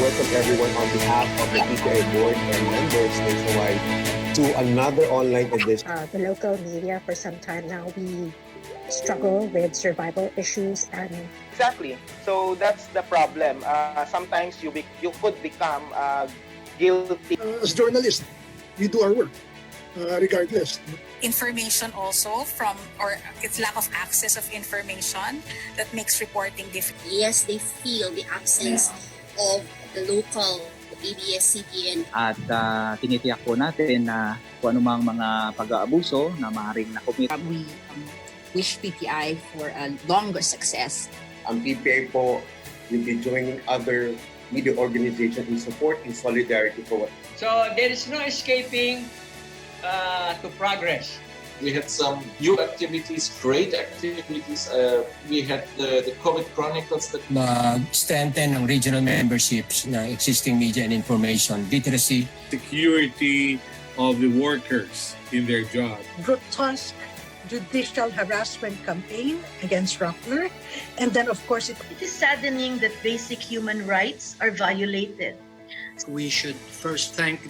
welcome everyone on behalf of the PTA board and members nationwide to another online edition. The local media, for some time now, we struggle with survival issues and Exactly. So that's the problem. Sometimes you could become guilty. As journalists, we do our work regardless. Information also or its lack of access of information that makes reporting difficult. Yes, they feel the absence of the local ABS-CBN. At tinitiyak po natin na kung anumang mga pag-aabuso na maaaring nakumit. We wish PTI for a longer success. Ang PTA po will be joining other media organizations in support and solidarity for what. So there is no escaping to progress. We had some new activities, great activities. We had the COVID Chronicles that strengthen ang regional memberships ng existing media and information literacy. Security of the workers in their job. Grotesque judicial harassment campaign against Ruffler. And then, of course, it is saddening that basic human rights are violated. We should first thank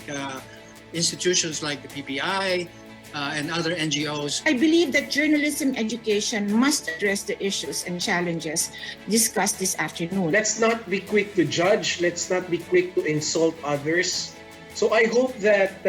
institutions like the PPI and other NGOs. I believe that journalism education must address the issues and challenges discussed this afternoon. Let's not be quick to judge. Let's not be quick to insult others. So I hope that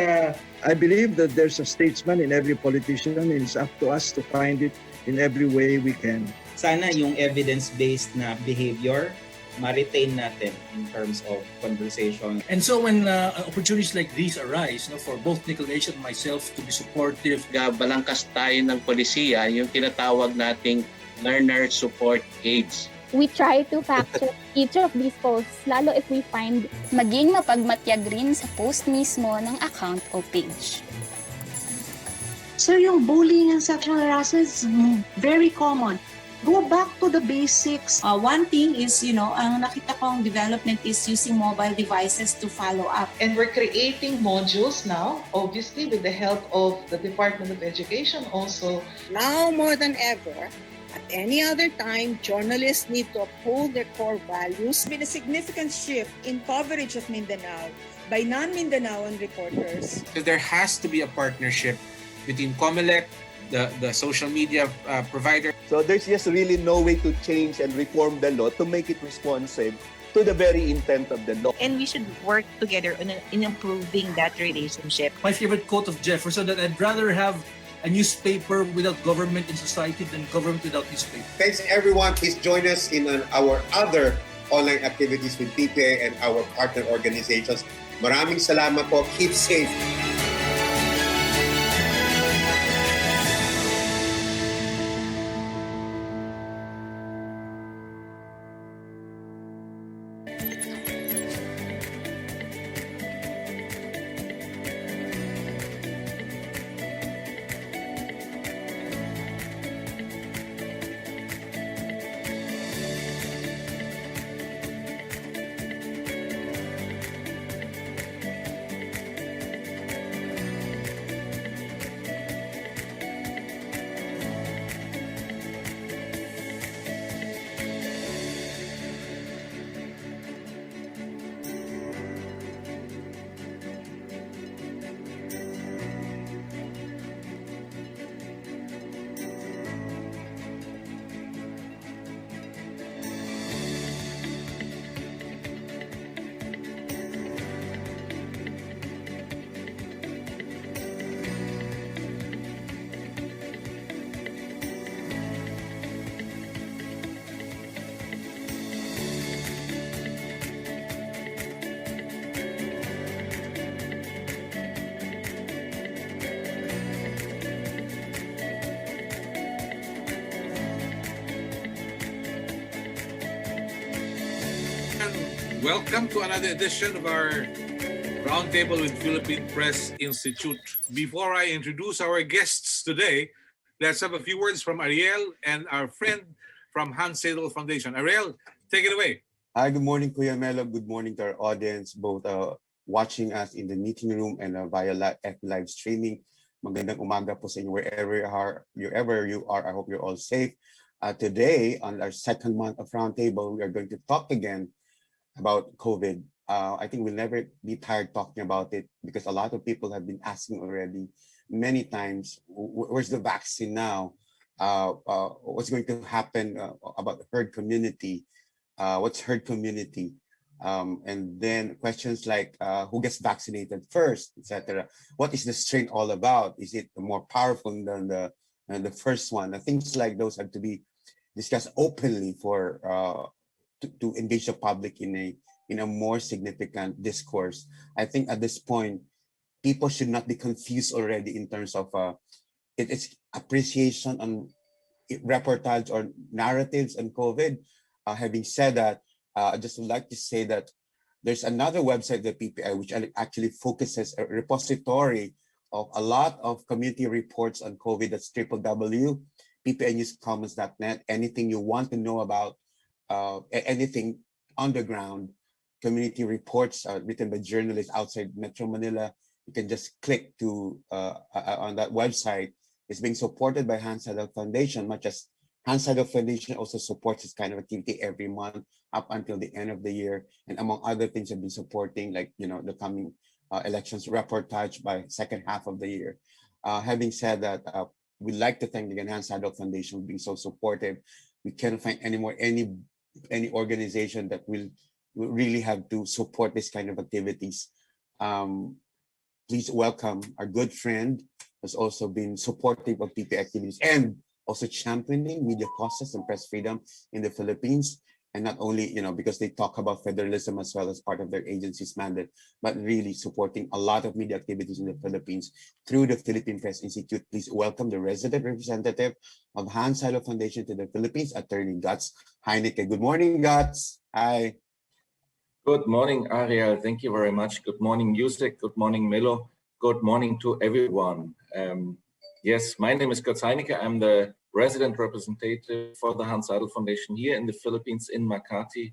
I believe that there's a statesman in every politician, and it's up to us to find it in every way we can. Sana yung evidence-based na behavior ma-retain natin in terms of conversation. And so when opportunities like these arise, for both Nicolas and myself to be supportive. Balangkas tayo ng polisiya, yung tinatawag nating learner support aids. We try to fact-check each of these posts, lalo if we find maging mapagmatyag rin sa post mismo ng account o page. So yung bullying and sexual harassment is very common. Go back to the basics. One thing is, ang nakita kong development is using mobile devices to follow up. And we're creating modules now, obviously with the help of the Department of Education also. Now more than ever, at any other time, journalists need to uphold their core values. There's been a significant shift in coverage of Mindanao by non-Mindanaoan reporters. There has to be a partnership between COMELEC, the social media provider. So there's just really no way to change and reform the law to make it responsive to the very intent of the law. And we should work together in improving that relationship. My favorite quote of Jefferson, that I'd rather have a newspaper without government in society than government without newspaper. Thanks everyone. Please join us in our other online activities with PPA and our partner organizations. Maraming salamat po. Keep safe. Welcome to another edition of our Roundtable with Philippine Press Institute. Before I introduce our guests today, let's have a few words from Ariel and our friend from Seidel Foundation. Ariel, take it away. Hi, good morning, Kuya Melo. Good morning to our audience, both watching us in the meeting room and via live streaming. Magandang umaga po sa inyo wherever you are. I hope you're all safe. Today, on our second month of Roundtable, we are going to talk again about COVID. I think we'll never be tired talking about it because a lot of people have been asking already many times, where's the vaccine now? What's going to happen about herd community? What's herd community? And then questions like who gets vaccinated first, etc. What is the strain all about? Is it more powerful than the first one? Things like those have to be discussed openly for to engage the public in a more significant discourse. I think at this point, people should not be confused already in terms of it's appreciation on reportage or narratives on COVID. Having said that, I just would like to say that there's another website, the PPI, which actually focuses a repository of a lot of community reports on COVID. That's www.ppinewscommons.net. Anything you want to know about anything on the ground, community reports written by journalists outside Metro Manila, you can just click to on that website. It's being supported by Hans Seidel Foundation, much as Hans Seidel Foundation also supports this kind of activity every month up until the end of the year. And among other things, have been supporting, like, the coming elections reportage by second half of the year. Having said that, we'd like to thank the Hans Seidel Foundation for being so supportive. We can't find any organization that will really have to support this kind of activities. Please welcome our good friend who's also been supportive of PP activities and also championing media causes and press freedom in the Philippines. And not only, because they talk about federalism as well as part of their agency's mandate, but really supporting a lot of media activities in the Philippines through the Philippine Press Institute. Please welcome the resident representative of Hans Seidel Foundation to the Philippines, Attorney Guts Heineke. Good morning, Guts. Hi. Good morning, Ariel. Thank you very much. Good morning, Yusek. Good morning, Melo. Good morning to everyone. Yes, my name is Guts Heineke. I'm the resident representative for the Hans Seidel Foundation here in the Philippines, in Makati.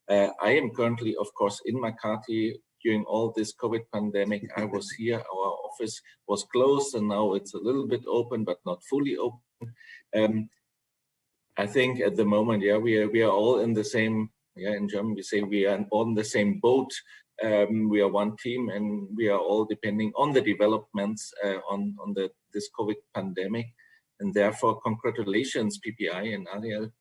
I am currently, of course, in Makati during all this COVID pandemic. I was here, our office was closed, and now it's a little bit open, but not fully open. I think at the moment, we are all in the same, in German we say we are all in the same boat. We are one team, and we are all depending on the developments on this COVID pandemic. And therefore, congratulations, PPI and Ariel.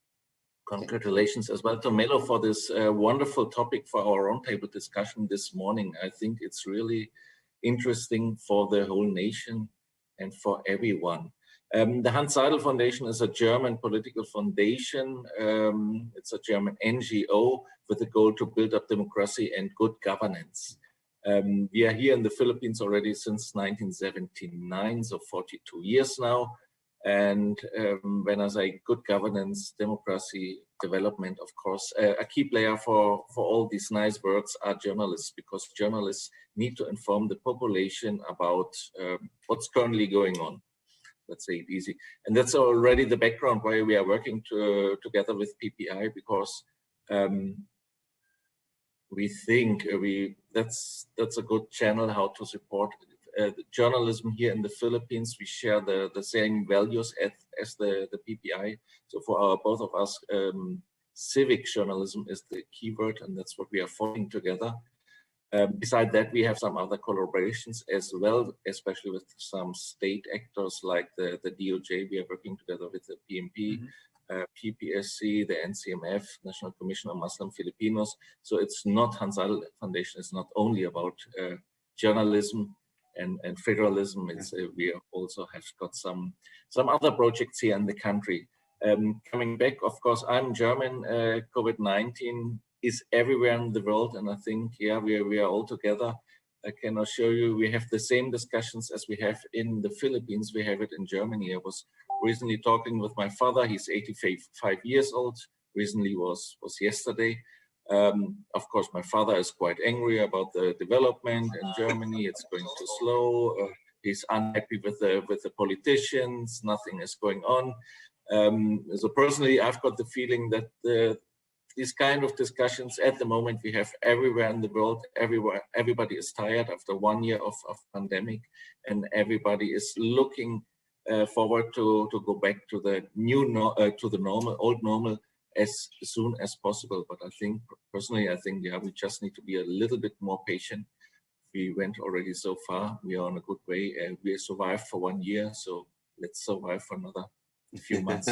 Congratulations as well to Melo for this wonderful topic for our roundtable discussion this morning. I think it's really interesting for the whole nation and for everyone. The Hans Seidel Foundation is a German political foundation. It's a German NGO with the goal to build up democracy and good governance. We are here in the Philippines already since 1979, so 42 years now. And when I say good governance, democracy, development, of course, a key player for all these nice words are journalists, because journalists need to inform the population about what's currently going on. Let's say it easy. And that's already the background why we are working together with PPI, because we think that's a good channel how to support journalism here in the Philippines. We share the same values as the PPI. So for both of us, civic journalism is the keyword, and that's what we are following together. Beside that, we have some other collaborations as well, especially with some state actors like the DOJ. We are working together with the PMP, PPSC, the NCMF, National Commission on Muslim Filipinos. So it's not Hans Seidel Foundation. It's not only about journalism and federalism. It's we also have got some other projects here in the country. Coming back, of course, I'm German. COVID-19 is everywhere in the world, and I think we are all together. I can assure you we have the same discussions as we have in the Philippines. We have it in Germany. I was recently talking with my father. He's 85 years old. Recently was yesterday. Of course, my father is quite angry about the development in Germany. It's going too slow. He's unhappy with the politicians. Nothing is going on. So personally, I've got the feeling that these kind of discussions at the moment we have everywhere in the world. Everybody is tired after 1 year of pandemic, and everybody is looking forward to go back to the old normal. as soon as possible. But I think, personally, I think, yeah, we just need to be a little bit more patient. We went already so far. We are on a good way, and we survived for 1 year. So let's survive for another few months.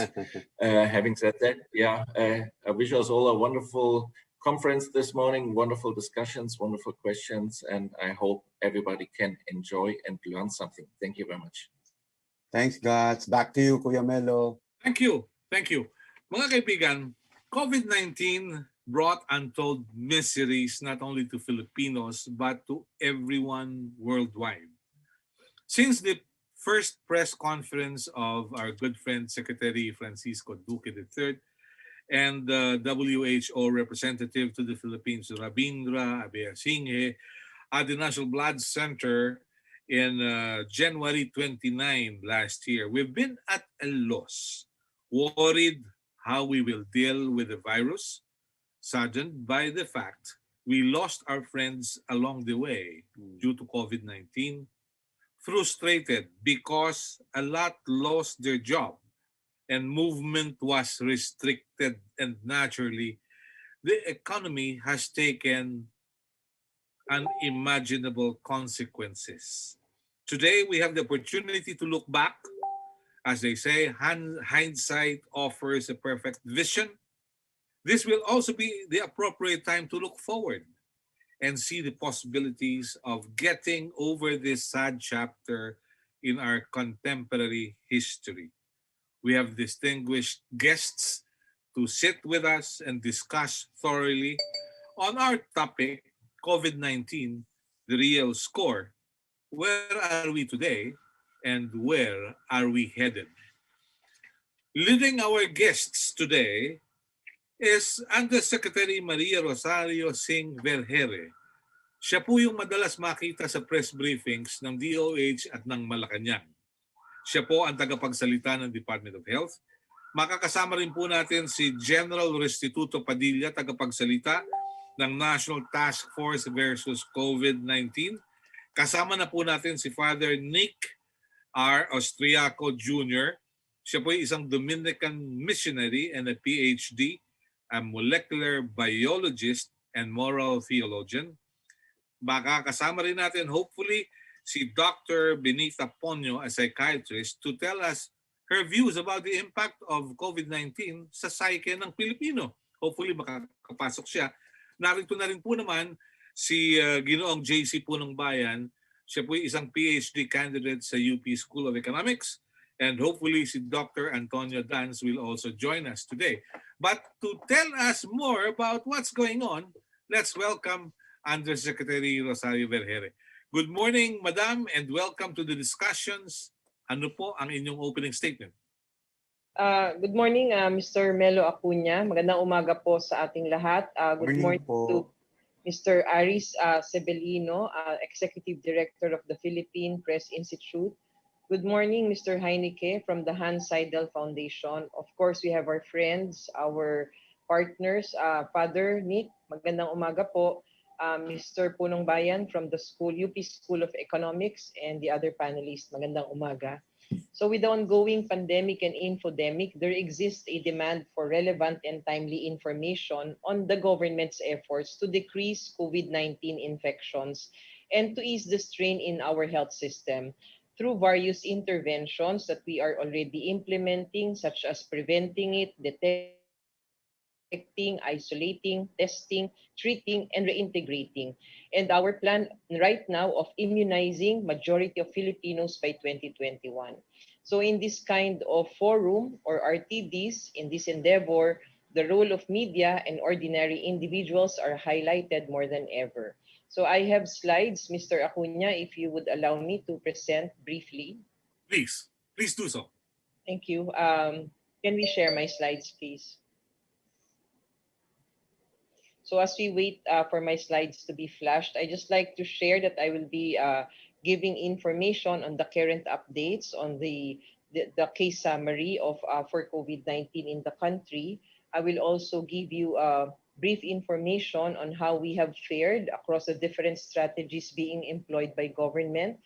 Having said that, yeah, I wish us all a wonderful conference this morning, wonderful discussions, wonderful questions, and I hope everybody can enjoy and learn something. Thank you very much. Thanks, Gats. Back to you, Kuya Melo. Thank you. Thank you. Mga kaibigan, COVID-19 brought untold miseries not only to Filipinos but to everyone worldwide. Since the first press conference of our good friend Secretary Francisco Duque III and the WHO representative to the Philippines, Rabindra Abeyasinghe, at the National Blood Center in January 29 last year, we've been at a loss, worried how we will deal with the virus, saddened by the fact we lost our friends along the way due to COVID-19, frustrated because a lot lost their job and movement was restricted, and naturally, the economy has taken unimaginable consequences. Today, we have the opportunity to look back. As they say, hindsight offers a perfect vision. This will also be the appropriate time to look forward and see the possibilities of getting over this sad chapter in our contemporary history. We have distinguished guests to sit with us and discuss thoroughly on our topic, COVID-19, the real score. Where are we today and where are we headed? Leading our guests today is Undersecretary Maria Rosario Singh Vergere. Siya po yung madalas makita sa press briefings ng DOH at ng Malacanang. Siya po ang tagapagsalita ng Department of Health. Makakasama rin po natin si General Restituto Padilla, tagapagsalita ng National Task Force versus COVID-19. Kasama na po natin si Father Nick R. Austriaco Jr. Siya po ay isang Dominican missionary and a PhD, a molecular biologist and moral theologian. Baka kasama rin natin, hopefully, si Dr. Benita Ponyo, a psychiatrist, to tell us her views about the impact of COVID-19 sa psyche ng Pilipino. Hopefully, makakapasok siya. Narito na rin po naman si Ginoong JC Punong Bayan. Siya po ay isang PhD candidate sa UP School of Economics. And hopefully si Dr. Antonio Danz will also join us today. But to tell us more about what's going on, let's welcome Undersecretary Rosario Vergere. Good morning, Madam, and welcome to the discussions. Ano po ang inyong opening statement? Good morning, Mr. Melo Acuna. Magandang umaga po sa ating lahat. Good morning to Mr. Aris Sebelino, Executive Director of the Philippine Press Institute. Good morning, Mr. Heineke from the Seidel Foundation. Of course, we have our friends, our partners, Father Nick, magandang umaga po. Mr. Punong Bayan from the UP School of Economics, and the other panelists, magandang umaga. So with the ongoing pandemic and infodemic, there exists a demand for relevant and timely information on the government's efforts to decrease COVID-19 infections and to ease the strain in our health system through various interventions that we are already implementing, such as preventing it, detecting, isolating, testing, treating, and reintegrating. And our plan right now of immunizing majority of Filipinos by 2021. So in this kind of forum or RTDs, in this endeavor, the role of media and ordinary individuals are highlighted more than ever. So I have slides, Mr. Acuna, if you would allow me to present briefly. Please do so. Thank you. Can we share my slides, please? So as we wait for my slides to be flashed, I just like to share that I will be giving information on the current updates on the case summary of for COVID-19 in the country. I will also give you brief information on how we have fared across the different strategies being employed by government.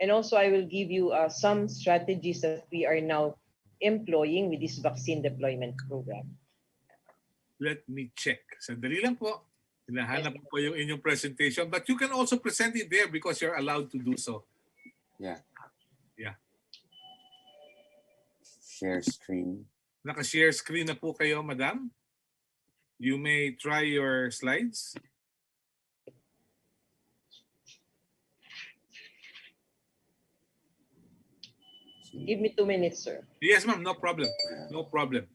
And also I will give you some strategies that we are now employing with this vaccine deployment program. Let me check. Sandali lang po. Hinahanap ko po yung inyong presentation. But you can also present it there because you're allowed to do so. Yeah. Yeah. Share screen. Naka-share screen na po kayo, madam. You may try your slides. Give me 2 minutes, sir. Yes, ma'am. No problem. No problem.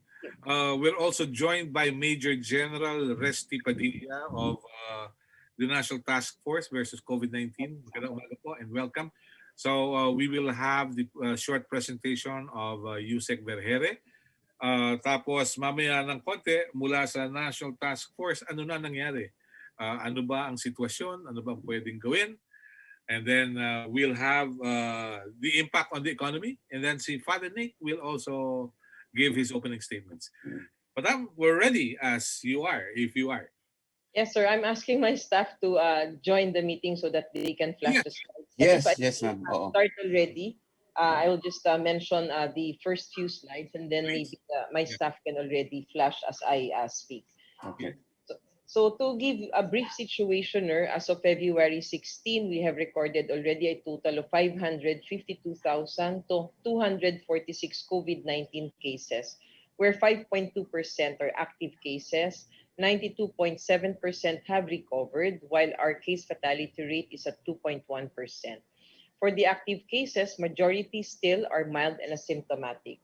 We're also joined by Major General Resty Padilla of the National Task Force versus COVID-19. Magandang umaga po and welcome. So we will have the short presentation of Yusek Vergere. Tapos mamaya ng konti mula sa National Task Force, ano na nangyari? Ano ba ang sitwasyon? Ano ba pwedeng gawin? And then we'll have the impact on the economy. And then si Father Nick will also give his opening statements. Madam, we're ready as you are, if you are. Yes, sir. I'm asking my staff to join the meeting so that they can flash the slides. Yes, ma'am. Start already. I will just mention the first few slides, and then maybe my staff can already flash as I speak. Okay. So to give a brief situation, as of February 16, we have recorded already a total of 552,246 COVID-19 cases, where 5.2% are active cases, 92.7% have recovered, while our case fatality rate is at 2.1%. For the active cases, majority still are mild and asymptomatic.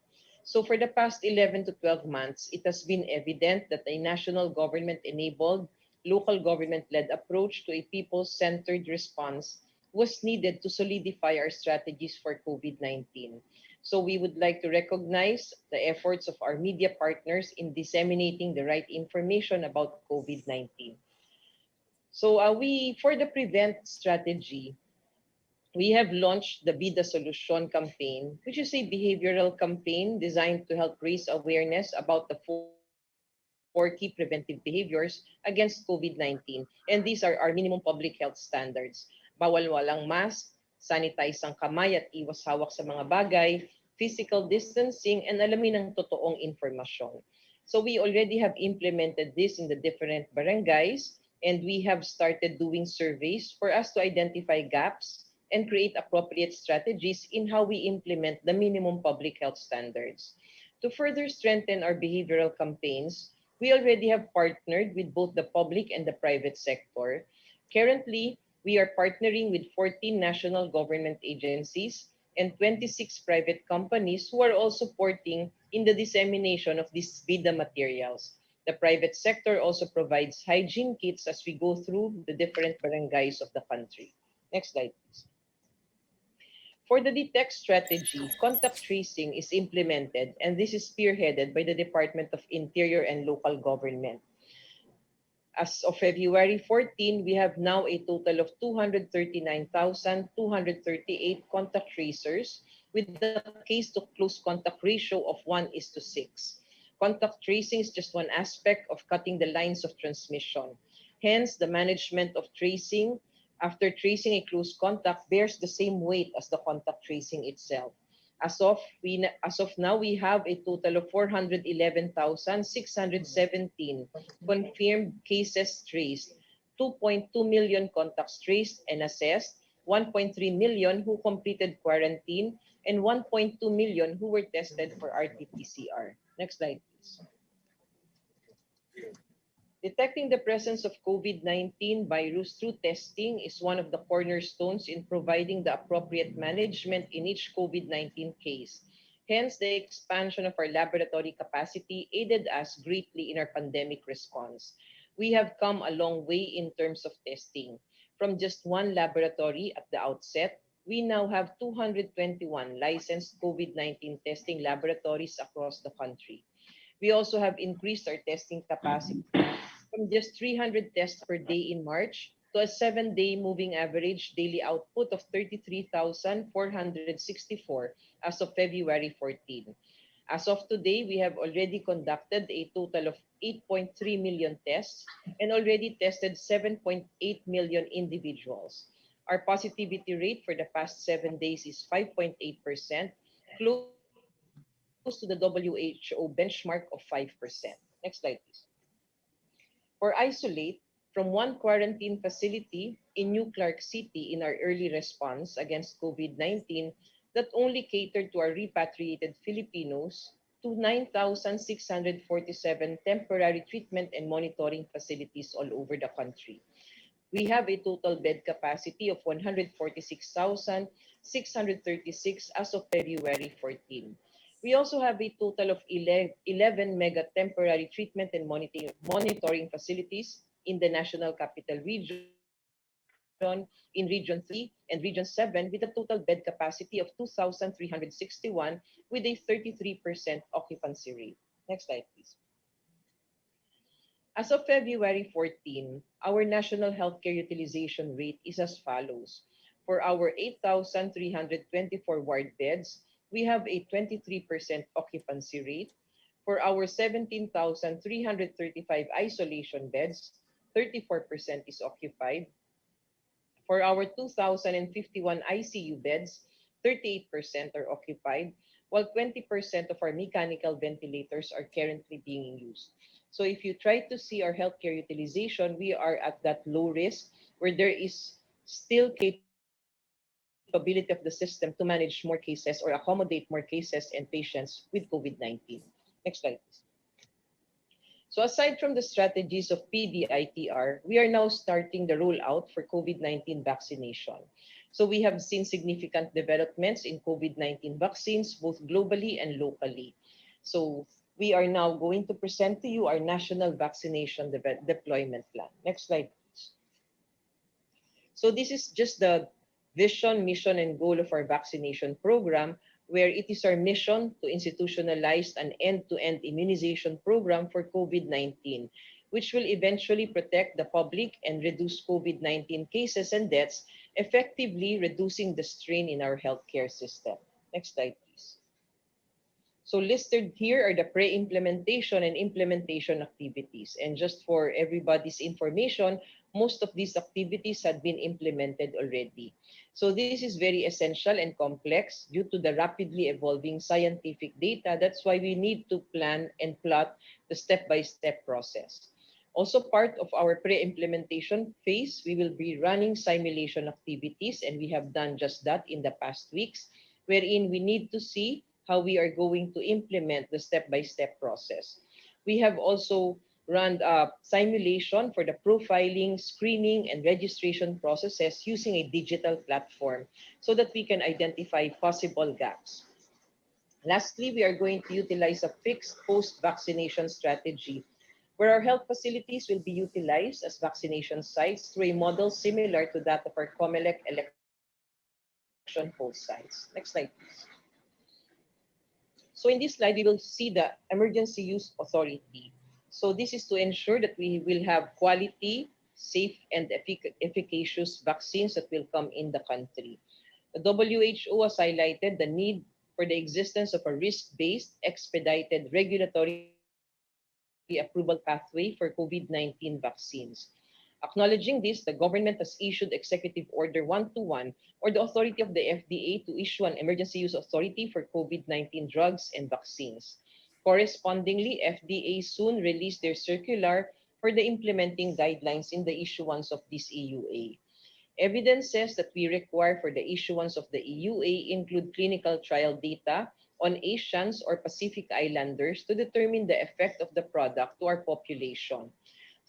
So for the past 11 to 12 months, it has been evident that a national government-enabled, local government-led approach to a people-centered response was needed to solidify our strategies for COVID-19. So we would like to recognize the efforts of our media partners in disseminating the right information about COVID-19. So for the PREVENT strategy, we have launched the Be the Solution campaign, which is a behavioral campaign designed to help raise awareness about the four key preventive behaviors against COVID-19. And these are our minimum public health standards. Bawal walang mask, sanitize ang kamay at iwas hawak sa mga bagay, physical distancing, and alamin ang totoong informasyon. So we already have implemented this in the different barangays, and we have started doing surveys for us to identify gaps and create appropriate strategies in how we implement the minimum public health standards. To further strengthen our behavioral campaigns, we already have partnered with both the public and the private sector. Currently, we are partnering with 14 national government agencies and 26 private companies who are all supporting in the dissemination of these VIDA materials. The private sector also provides hygiene kits as we go through the different barangays of the country. Next slide, please. For the DETECT strategy, contact tracing is implemented, and this is spearheaded by the Department of Interior and Local Government. As of February 14, we have now a total of 239,238 contact tracers with the case to close contact ratio of 1:6. Contact tracing is just one aspect of cutting the lines of transmission. Hence, the management of tracing after tracing a close contact bears the same weight as the contact tracing itself. As of now, we have a total of 411,617 confirmed cases traced, 2.2 million contacts traced and assessed, 1.3 million who completed quarantine, and 1.2 million who were tested for RT-PCR. Next slide, please. Detecting the presence of COVID-19 virus through testing is one of the cornerstones in providing the appropriate management in each COVID-19 case. Hence, the expansion of our laboratory capacity aided us greatly in our pandemic response. We have come a long way in terms of testing. From just one laboratory at the outset, we now have 221 licensed COVID-19 testing laboratories across the country. We also have increased our testing capacity from just 300 tests per day in March to a 7-day moving average daily output of 33,464 as of February 14. As of today, we have already conducted a total of 8.3 million tests and already tested 7.8 million individuals. Our positivity rate for the past 7 days is 5.8%, close to the WHO benchmark of 5%. Next slide, please. For isolate, from one quarantine facility in New Clark City in our early response against COVID-19 that only catered to our repatriated Filipinos to 9,647 temporary treatment and monitoring facilities all over the country. We have a total bed capacity of 146,636 as of February 14. We also have a total of 11 mega temporary treatment and monitoring facilities in the National Capital Region, in Region 3 and Region 7 with a total bed capacity of 2,361 with a 33% occupancy rate. Next slide, please. As of February 14, our national healthcare utilization rate is as follows. For our 8,324 ward beds, we have a 23% occupancy rate. For our 17,335 isolation beds, 34% is occupied. For our 2,051 ICU beds, 38% are occupied, while 20% of our mechanical ventilators are currently being used. So if you try to see our healthcare utilization, we are at that low risk where there is still capability of the system to manage more cases or accommodate more cases and patients with COVID-19. Next slide, please. So aside from the strategies of PDITR, we are now starting the rollout for COVID-19 vaccination. So we have seen significant developments in COVID-19 vaccines, both globally and locally. So we are now going to present to you our national vaccination deployment plan. Next slide, please. So this is just the vision, mission, and goal of our vaccination program, where it is our mission to institutionalize an end-to-end immunization program for COVID-19, which will eventually protect the public and reduce COVID-19 cases and deaths, effectively reducing the strain in our healthcare system. Next slide, please. So listed here are the pre-implementation and implementation activities. And just for everybody's information, most of these activities had been implemented already. So this is very essential and complex due to the rapidly evolving scientific data. That's why we need to plan and plot the step-by-step process. Also part of our pre-implementation phase, we will be running simulation activities, and we have done just that in the past weeks, wherein we need to see how we are going to implement the step-by-step process. We have also run a simulation for the profiling, screening, and registration processes using a digital platform so that we can identify possible gaps. Lastly, we are going to utilize a fixed post-vaccination strategy where our health facilities will be utilized as vaccination sites through a model similar to that of our COMELEC election poll sites. Next slide, please. So in this slide, we will see the emergency use authority. So this is to ensure that we will have quality, safe, and efficacious vaccines that will come in the country. The WHO has highlighted the need for the existence of a risk-based, expedited regulatory approval pathway for COVID-19 vaccines. Acknowledging this, the government has issued Executive Order 121, or the authority of the FDA to issue an emergency use authority for COVID-19 drugs and vaccines. Correspondingly, FDA soon released their circular for the implementing guidelines in the issuance of this EUA. Evidences that we require for the issuance of the EUA include clinical trial data on Asians or Pacific Islanders to determine the effect of the product to our population.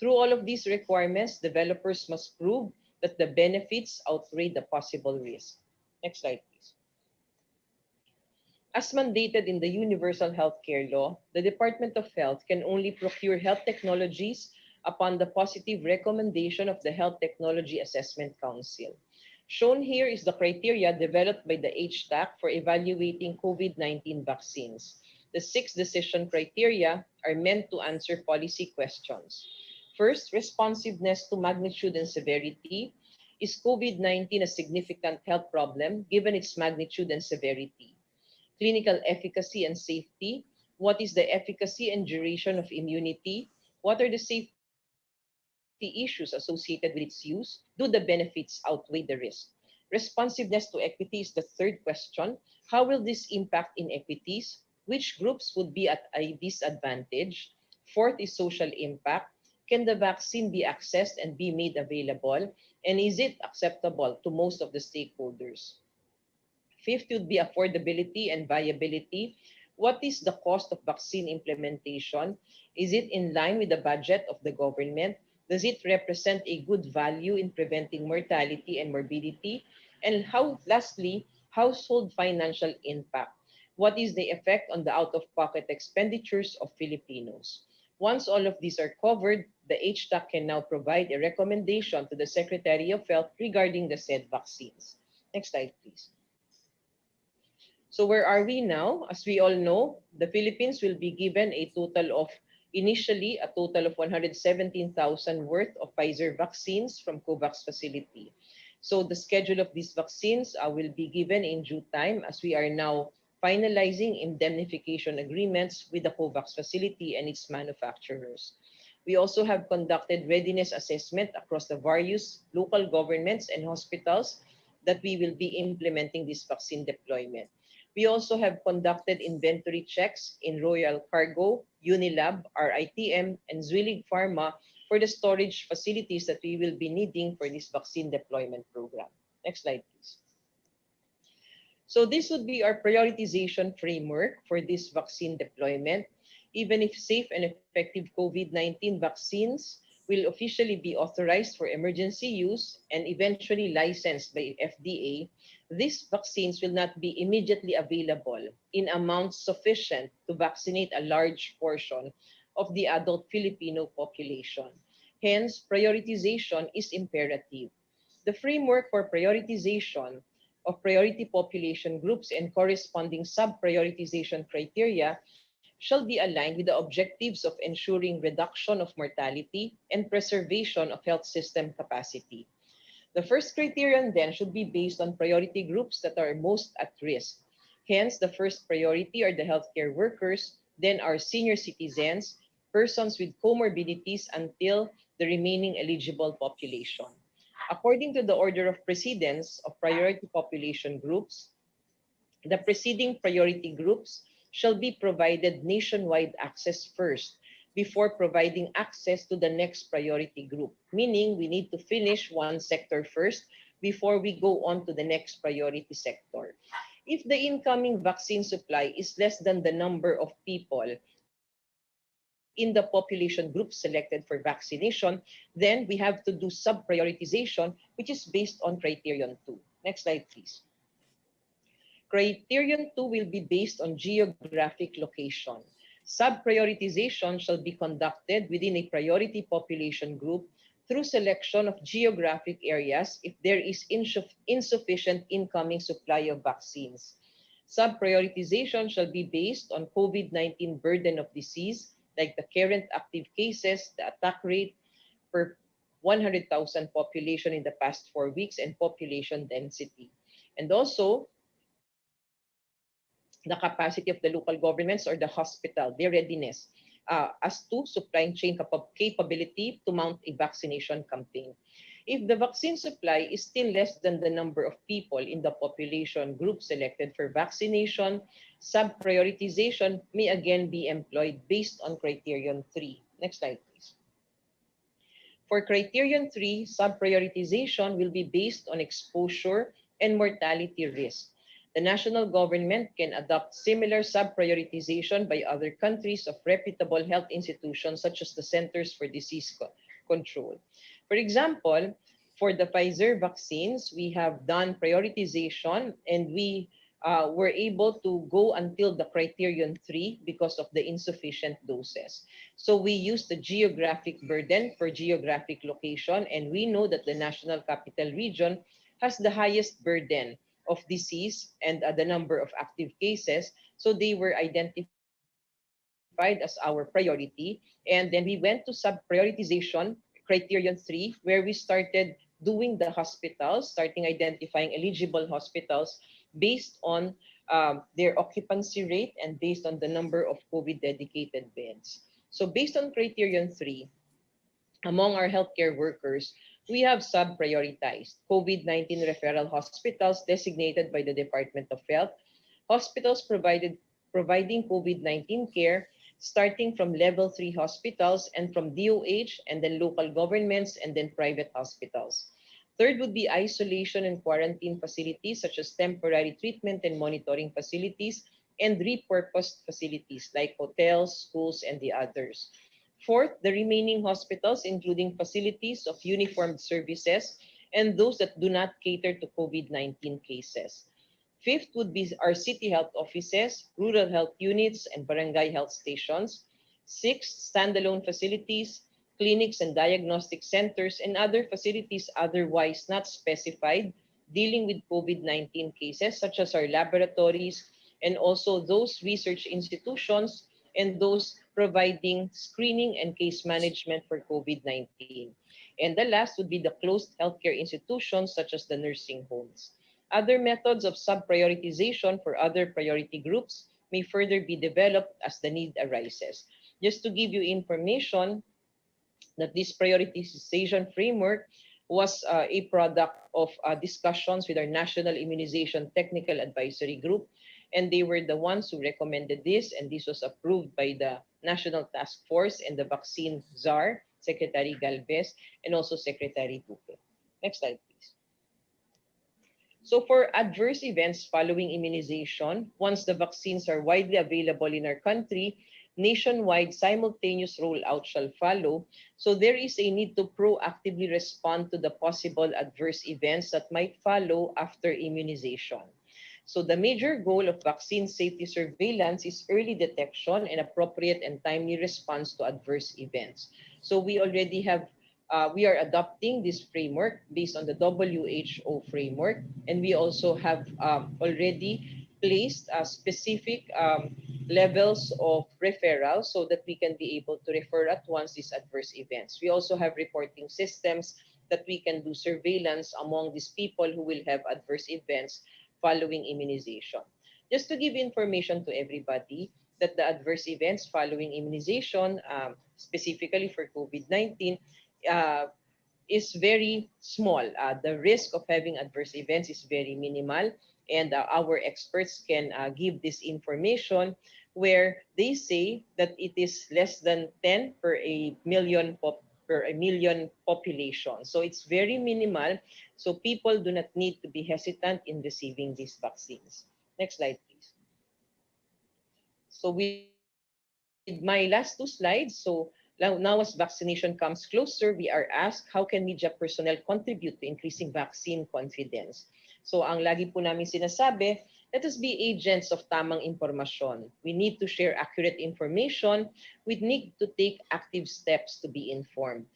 Through all of these requirements, developers must prove that the benefits outweigh the possible risk. Next slide, please. As mandated in the Universal Healthcare Law, the Department of Health can only procure health technologies upon the positive recommendation of the Health Technology Assessment Council. Shown here is the criteria developed by the HTAC for evaluating COVID-19 vaccines. The 6 decision criteria are meant to answer policy questions. First, responsiveness to magnitude and severity. Is COVID-19 a significant health problem given its magnitude and severity? Clinical efficacy and safety. What is the efficacy and duration of immunity? What are the safety issues associated with its use? Do the benefits outweigh the risk? Responsiveness to equity is the third question. How will this impact inequities? Which groups would be at a disadvantage? Fourth is social impact. Can the vaccine be accessed and be made available? And is it acceptable to most of the stakeholders? Fifth would be affordability and viability. What is the cost of vaccine implementation? Is it in line with the budget of the government? Does it represent a good value in preventing mortality and morbidity? And lastly, household financial impact. What is the effect on the out-of-pocket expenditures of Filipinos? Once all of these are covered, the HTAC can now provide a recommendation to the Secretary of Health regarding the said vaccines. Next slide, please. So where are we now? As we all know, the Philippines will be given initially a total of 117,000 worth of Pfizer vaccines from COVAX facility. So the schedule of these vaccines will be given in due time, as we are now finalizing indemnification agreements with the COVAX facility and its manufacturers. We also have conducted readiness assessment across the various local governments and hospitals that we will be implementing this vaccine deployment. We also have conducted inventory checks in Royal Cargo, Unilab, RITM, and Zwillig Pharma for the storage facilities that we will be needing for this vaccine deployment program. Next slide, please. So this would be our prioritization framework for this vaccine deployment. Even if safe and effective COVID-19 vaccines will officially be authorized for emergency use and eventually licensed by FDA, these vaccines will not be immediately available in amounts sufficient to vaccinate a large portion of the adult Filipino population. Hence, prioritization is imperative. The framework for prioritization of priority population groups and corresponding sub-prioritization criteria shall be aligned with the objectives of ensuring reduction of mortality and preservation of health system capacity. The first criterion then should be based on priority groups that are most at risk. Hence, the first priority are the healthcare workers, then our senior citizens, persons with comorbidities, until the remaining eligible population. According to the order of precedence of priority population groups, the preceding priority groups shall be provided nationwide access first before providing access to the next priority group, meaning we need to finish one sector first before we go on to the next priority sector. If the incoming vaccine supply is less than the number of people in the population group selected for vaccination, then we have to do sub-prioritization, which is based on criterion 2. Next slide, please. Criterion 2 will be based on geographic location. Sub-prioritization shall be conducted within a priority population group through selection of geographic areas if there is insufficient incoming supply of vaccines. Sub-prioritization shall be based on COVID-19 burden of disease, like the current active cases, the attack rate per 100,000 population in the past 4 weeks, and population density. And also, the capacity of the local governments or the hospital, their readiness as to supply chain capability to mount a vaccination campaign. If the vaccine supply is still less than the number of people in the population group selected for vaccination, sub-prioritization may again be employed based on criterion 3. Next slide, please. For criterion 3, sub-prioritization will be based on exposure and mortality risk. The national government can adopt similar sub-prioritization by other countries of reputable health institutions such as the Centers for Disease Control. For example, for the Pfizer vaccines, we have done prioritization and we were able to go until the criterion 3 because of the insufficient doses. So we used the geographic burden for geographic location, and we know that the National Capital Region has the highest burden of disease and the number of active cases. So they were identified as our priority. And then we went to sub-prioritization, criterion 3, where we started doing the hospitals, starting identifying eligible hospitals based on their occupancy rate and based on the number of COVID-dedicated beds. So based on criterion 3, among our healthcare workers, we have sub-prioritized COVID-19 referral hospitals designated by the Department of Health, hospitals providing COVID-19 care, starting from level 3 hospitals and from DOH and then local governments and then private hospitals. Third would be isolation and quarantine facilities such as temporary treatment and monitoring facilities and repurposed facilities like hotels, schools, and the others. Fourth, the remaining hospitals, including facilities of uniformed services and those that do not cater to COVID-19 cases. Fifth would be our city health offices, rural health units, and barangay health stations. Sixth, standalone facilities, clinics and diagnostic centers, and other facilities otherwise not specified dealing with COVID-19 cases, such as our laboratories, and also those research institutions and those providing screening and case management for COVID-19. And the last would be the closed healthcare institutions, such as the nursing homes. Other methods of sub-prioritization for other priority groups may further be developed as the need arises. Just to give you information, that this prioritization framework was a product of discussions with our National Immunization Technical Advisory Group, and they were the ones who recommended this, and this was approved by the National Task Force and the Vaccine Czar, Secretary Galvez, and also Secretary Duque. Next slide, please. So for adverse events following immunization, once the vaccines are widely available in our country, nationwide simultaneous rollout shall follow. So there is a need to proactively respond to the possible adverse events that might follow after immunization. So the major goal of vaccine safety surveillance is early detection and appropriate and timely response to adverse events. So we already have we are adopting this framework based on the WHO framework, and we also have already placed specific levels of referral so that we can be able to refer at once these adverse events. We also have reporting systems that we can do surveillance among these people who will have adverse events following immunization. Just to give information to everybody that the adverse events following immunization, specifically for COVID-19, is very small. The risk of having adverse events is very minimal, and our experts can give this information where they say that it is less than 10 per a million population. So it's very minimal. So people do not need to be hesitant in receiving these vaccines. Next slide, please. So with my last two slides, so now as vaccination comes closer, we are asked, how can media personnel contribute to increasing vaccine confidence? So ang lagi po namin sinasabi, let us be agents of tamang impormasyon. We need to share accurate information. We need to take active steps to be informed.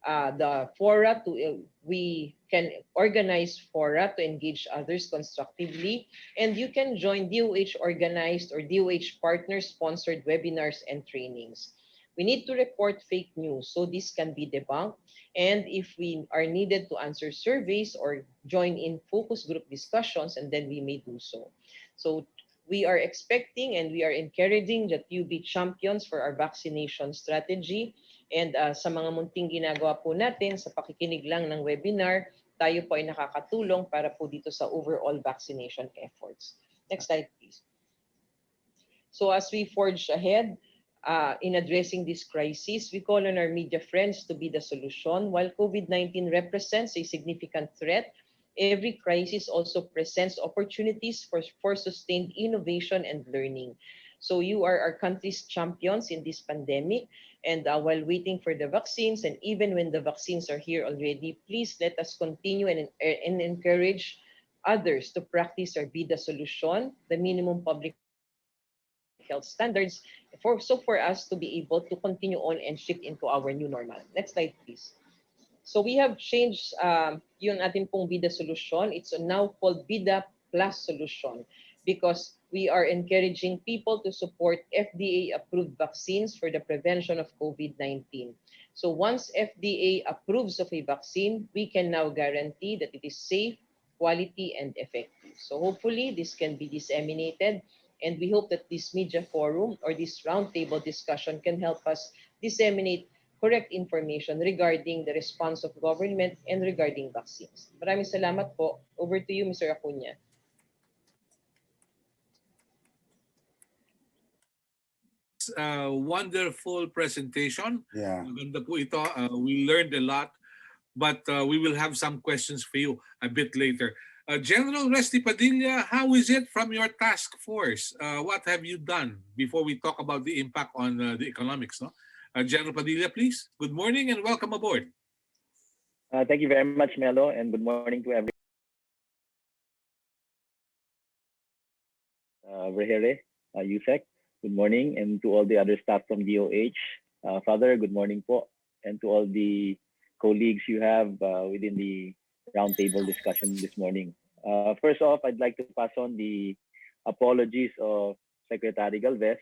The fora we can organize fora to engage others constructively, and you can join DOH organized or DOH partner sponsored webinars and trainings. We need to report fake news so this can be debunked, and if we are needed to answer surveys or join in focus group discussions, and then we may do so. So we are expecting and we are encouraging that you be champions for our vaccination strategy. And sa mga munting ginagawa po natin, sa pakikinig lang ng webinar, tayo po ay nakakatulong para po dito sa overall vaccination efforts. Next slide, please. So as we forge ahead in addressing this crisis, we call on our media friends to be the solution. While COVID-19 represents a significant threat, every crisis also presents opportunities for sustained innovation and learning. So you are our country's champions in this pandemic. And while waiting for the vaccines, and even when the vaccines are here already, please let us continue and encourage others to practice or be the solution, the minimum public health standards, for us to be able to continue on and shift into our new normal. Next slide, please. So we have changed yung ating pong Bida solution. It's now called Bida Plus Solution, because we are encouraging people to support FDA-approved vaccines for the prevention of COVID-19. So once FDA approves of a vaccine, we can now guarantee that it is safe, quality, and effective. So hopefully this can be disseminated, and we hope that this media forum or this roundtable discussion can help us disseminate correct information regarding the response of government and regarding vaccines. Maraming salamat po. Over to you, Mr. Acuna. wonderful presentation. Yeah. Maganda po ito. We learned a lot, but we will have some questions for you a bit later. General Resty Padilla, how is it from your task force? What have you done before we talk about the impact on the economics? No? General Padilla, please. Good morning and welcome aboard. Thank you very much, Melo, and good morning to everyone. Verhere, Yusek, good morning, and to all the other staff from DOH. Father, good morning po, and to all the colleagues you have within the roundtable discussion this morning. First off, I'd like to pass on the apologies of Secretary Galvez.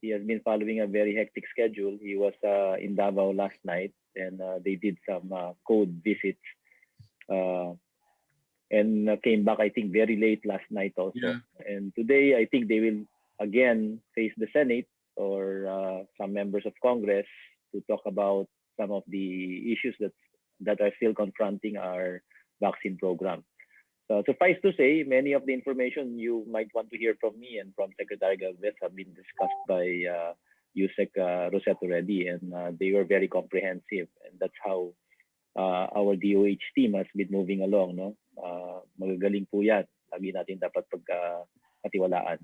He has been following a very hectic schedule. He was in Davao last night, and they did some code visits and came back, I think, very late last night also. Yeah. And today, I think they will again face the Senate or some members of Congress to talk about some of the issues that are still confronting our vaccine program. So suffice to say, many of the information you might want to hear from me and from Secretary Galvez have been discussed by Yusek Rosette already, and they were very comprehensive. And that's how our DOH team has been moving along. No? Magagaling po yan. Lagi natin dapat pagkatiwalaan.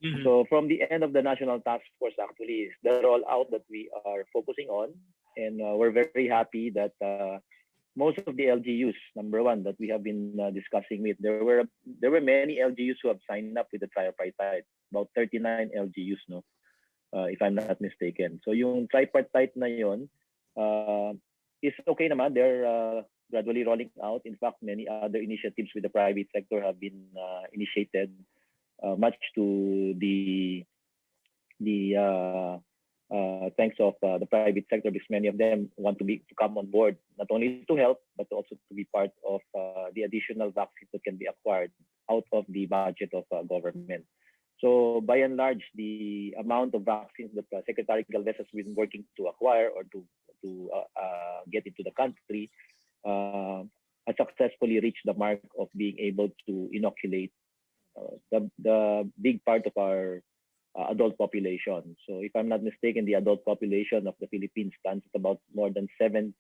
Mm-hmm. So from the end of the National Task Force actually is the rollout that we are focusing on. And we're very happy that most of the LGUs, number one, that we have been discussing with, there were many LGUs who have signed up with the tripartite, about 39 LGUs, no, if I'm not mistaken. So yung tripartite na yon is okay naman. They're gradually rolling out. In fact, many other initiatives with the private sector have been initiated, much to the thanks of the private sector, because many of them want to come on board, not only to help, but also to be part of the additional vaccines that can be acquired out of the budget of government. So by and large, the amount of vaccines that Secretary Galvez has been working to acquire or to get into the country has successfully reached the mark of being able to inoculate the big part of our adult population. So if I'm not mistaken, the adult population of the Philippines stands at about more than 70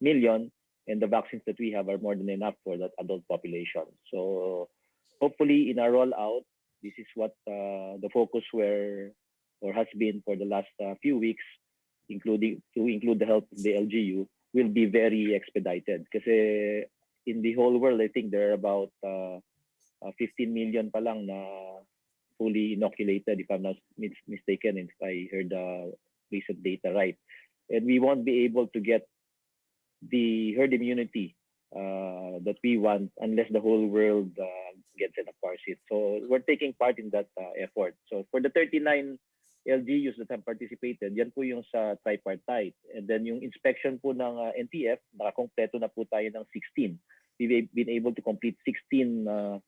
million, and the vaccines that we have are more than enough for that adult population. So hopefully in our rollout, this is what the focus has been for the last few weeks, include the help of the LGU, will be very expedited. Because in the whole world, I think there are about 15 million pa lang na fully inoculated, if I'm not mistaken, if I heard the recent data right. And we won't be able to get the herd immunity that we want unless the whole world gets in a par seat. So we're taking part in that effort. So for the 39 LGUs that have participated, yan po yung sa tripartite. And then yung inspection po ng NTF, nakakompleto na po tayo ng 16. We've been able to complete 16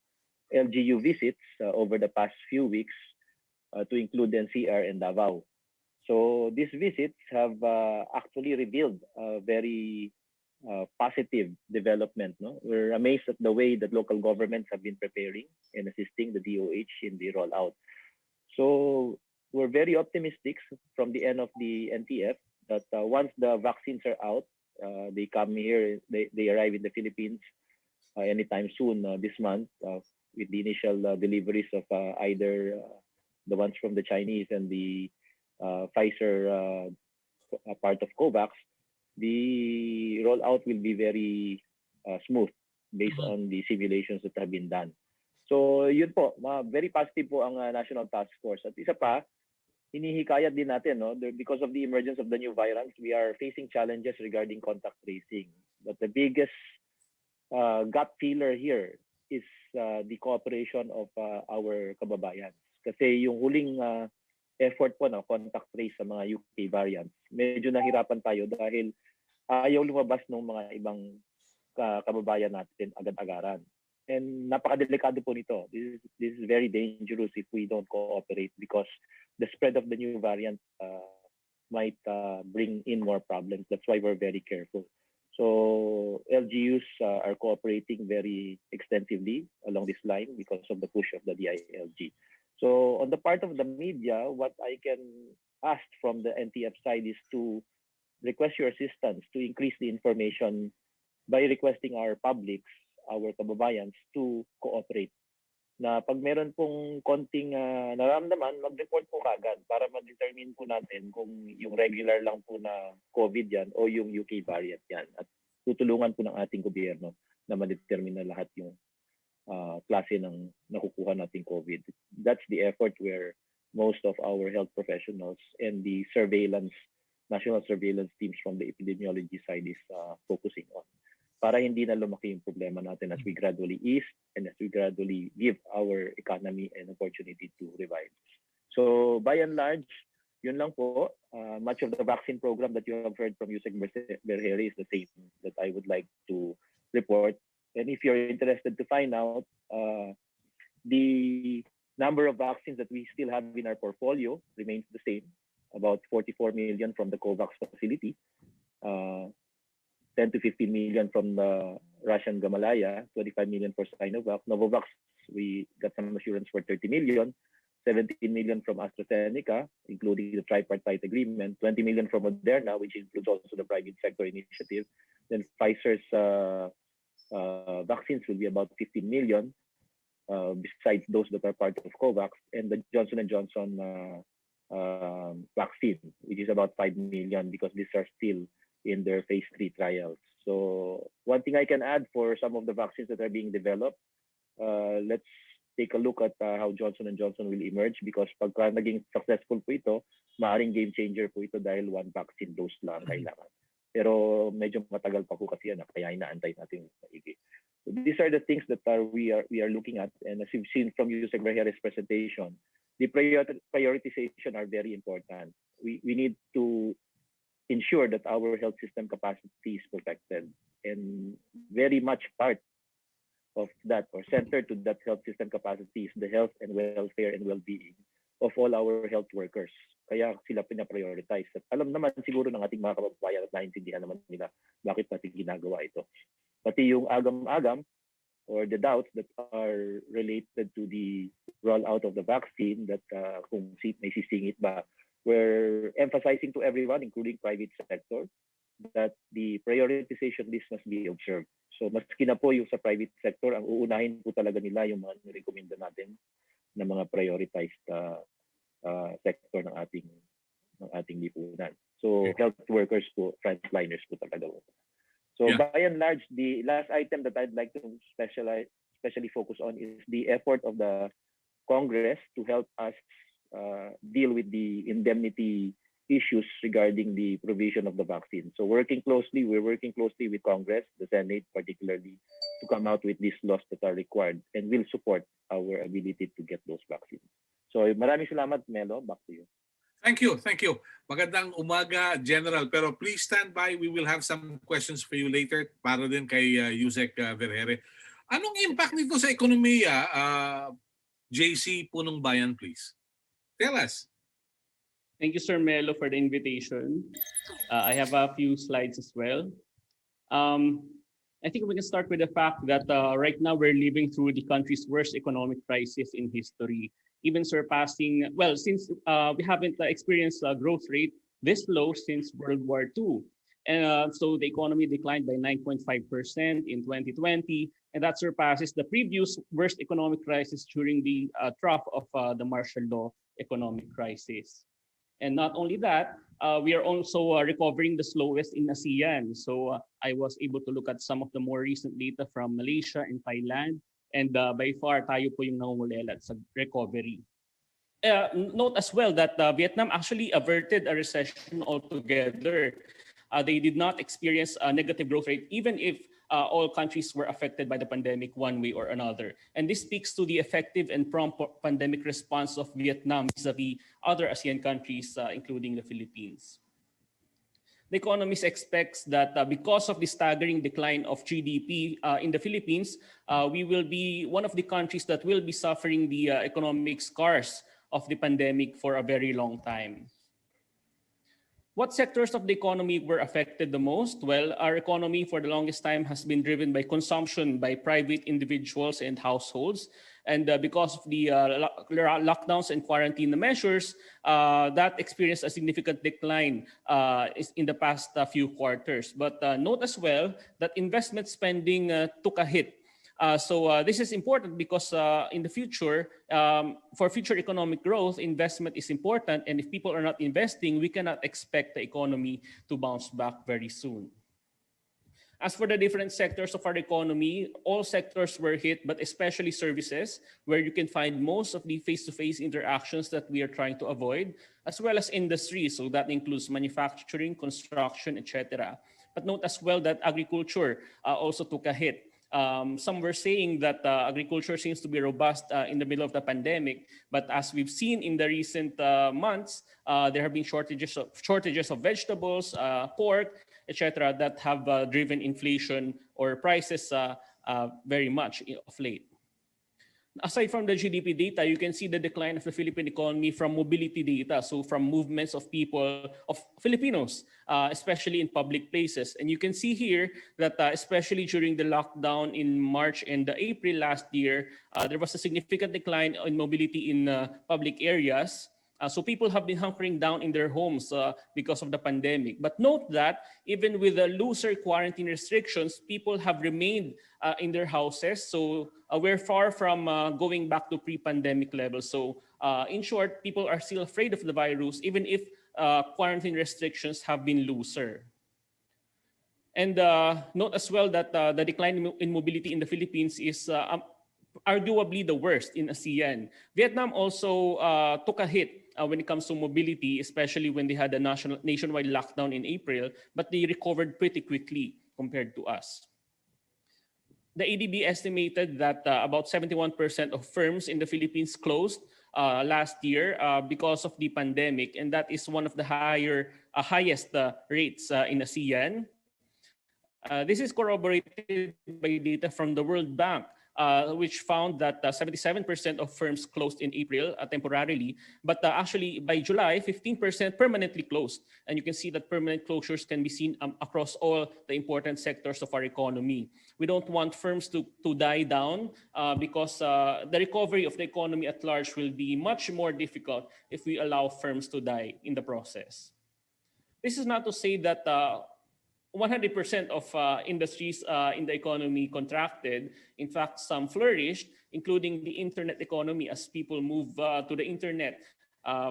LGU visits over the past few weeks to include NCR and Davao. So these visits have actually revealed a very positive development. No? We're amazed at the way that local governments have been preparing and assisting the DOH in the rollout. So we're very optimistic from the end of the NTF that once the vaccines are out, they come here, they arrive in the Philippines anytime soon this month with the initial deliveries of either the ones from the Chinese and the Pfizer part of COVAX. The rollout will be very smooth based on the simulations that have been done. So yun po, very positive po ang National Task Force. At isa pa, hinihikayat din natin, no? Because of the emergence of the new variants, we are facing challenges regarding contact tracing. But the biggest gut feeler here is the cooperation of our kababayan. Kasi yung huling effort po na contact trace sa mga UK variants, medyo nahirapan tayo dahil ayaw lumabas ng mga ibang kababayan natin agad-agaran. And napakadelikado po nito. This is very dangerous if we don't cooperate because the spread of the new variant might bring in more problems. That's why we're very careful. So LGUs are cooperating very extensively along this line because of the push of the DILG. So on the part of the media, what I can ask from the NTF side is to request your assistance to increase the information by requesting our publics, our kababayans, to cooperate. Na pag meron pong konting nararamdaman, mag-report po kagad para ma-determine po natin kung yung regular lang po na COVID yan o yung UK variant yan. At tutulungan po ng ating gobyerno na ma-determine na lahat yung klase ng nakukuha nating COVID. That's the effort where most of our health professionals and the national surveillance teams from the epidemiology side is focusing on. Para hindi na lumaki yung problema natin as we gradually ease and as we gradually give our economy an opportunity to revive. So by and large, yun lang po. Much of the vaccine program that you have heard from Yusek Berhere is the same that I would like to report. And if you're interested to find out, the number of vaccines that we still have in our portfolio remains the same, about 44 million from the COVAX facility, 10 to 15 million from the Russian Gamalaya, 25 million for Sinovac. Novavax, we got some assurance for 30 million, 17 million from AstraZeneca, including the tripartite agreement, 20 million from Moderna, which includes also the private sector initiative. Then Pfizer's vaccines will be about 15 million, besides those that are part of COVAX, and the Johnson & Johnson vaccine, which is about 5 million because these are still in their phase 3 trials. So one thing I can add for some of the vaccines that are being developed, let's take a look at how Johnson & Johnson will emerge, because pagka naging successful po ito, maaaring game changer po ito dahil one vaccine dose lang kailangan. Pero medyo matagal pa po kasi yan, kaya inaantay natin maigi. So these are the things that we are looking at, and as you've seen from Yusek Berhere's presentation, the prioritization are very important. We need to ensure that our health system capacity is protected, and very much part of that or centered to that health system capacity is the health and welfare and well-being of all our health workers. Kaya sila pina-prioritize. At alam naman siguro ng ating mga kababayan at naintindihan naman nila bakit natin ginagawa ito. Pati yung agam-agam or the doubts that are related to the rollout of the vaccine, that kung may sisingit ba, we're emphasizing to everyone, including private sector, that the prioritization list must be observed. So maski na po yung sa private sector, ang uunahin po talaga nila yung mga nirekomenda natin na mga prioritized sector ng ating lipunan. So health workers po, frontliners po talaga. So by and large, the last item that I'd like to especially focus on is the effort of the Congress to help us deal with the indemnity issues regarding the provision of the vaccine. So we're working closely with Congress, the Senate particularly, to come out with these laws that are required and will support our ability to get those vaccines. So maraming salamat, Melo. Back to you. Thank you. Magandang umaga, General. Pero please stand by. We will have some questions for you later para din kay Yusek Berhere. Anong impact nito sa ekonomiya, JC Punong Bayan, please? Tell us. Thank you, Sir Melo, for the invitation. I have a few slides as well. I think we can start with the fact that right now we're living through the country's worst economic crisis in history, even surpassing, well, since we haven't experienced a growth rate this low since World War II. And so the economy declined by 9.5% in 2020, and that surpasses the previous worst economic crisis during the trough of the martial law economic crisis. And not only that, we are also recovering the slowest in ASEAN. So I was able to look at some of the more recent data from Malaysia and Thailand, and by far tayo po yung nangungulelat sa recovery. Note as well that Vietnam actually averted a recession altogether. They did not experience a negative growth rate, even if all countries were affected by the pandemic one way or another. And this speaks to the effective and prompt pandemic response of Vietnam vis-a-vis other ASEAN countries, including the Philippines. The Economist expects that because of the staggering decline of GDP in the Philippines, we will be one of the countries that will be suffering the economic scars of the pandemic for a very long time. What sectors of the economy were affected the most? Well, our economy for the longest time has been driven by consumption by private individuals and households. And because of the lockdowns and quarantine measures, that experienced a significant decline in the past few quarters. But note as well that investment spending took a hit. So this is important because in the future, for future economic growth, investment is important. And if people are not investing, we cannot expect the economy to bounce back very soon. As for the different sectors of our economy, all sectors were hit, but especially services, where you can find most of the face-to-face interactions that we are trying to avoid, as well as industry. So that includes manufacturing, construction, etc. But note as well that agriculture also took a hit. Some were saying that agriculture seems to be robust in the middle of the pandemic, but as we've seen in the recent months, there have been shortages of vegetables, pork, etc., that have driven inflation or prices very much of late. Aside from the GDP data, you can see the decline of the Philippine economy from mobility data, so from movements of people, of Filipinos, especially in public places. And you can see here that especially during the lockdown in March and April last year, there was a significant decline in mobility in public areas. So people have been hunkering down in their homes because of the pandemic. But note that even with the looser quarantine restrictions, people have remained in their houses. So we're far from going back to pre-pandemic levels. So in short, people are still afraid of the virus, even if quarantine restrictions have been looser. And note as well that the decline in mobility in the Philippines is arguably the worst in ASEAN. Vietnam also took a hit when it comes to mobility, especially when they had a nationwide lockdown in April, but they recovered pretty quickly compared to us. The ADB estimated that about 71% of firms in the Philippines closed last year because of the pandemic, and that is one of the highest rates in ASEAN. This is corroborated by data from the World Bank, which found that 77% of firms closed in April temporarily, but actually by July, 15% permanently closed. And you can see that permanent closures can be seen across all the important sectors of our economy. We don't want firms to die down because the recovery of the economy at large will be much more difficult if we allow firms to die in the process. This is not to say that 100% of industries in the economy contracted. In fact, some flourished, including the internet economy as people move to the internet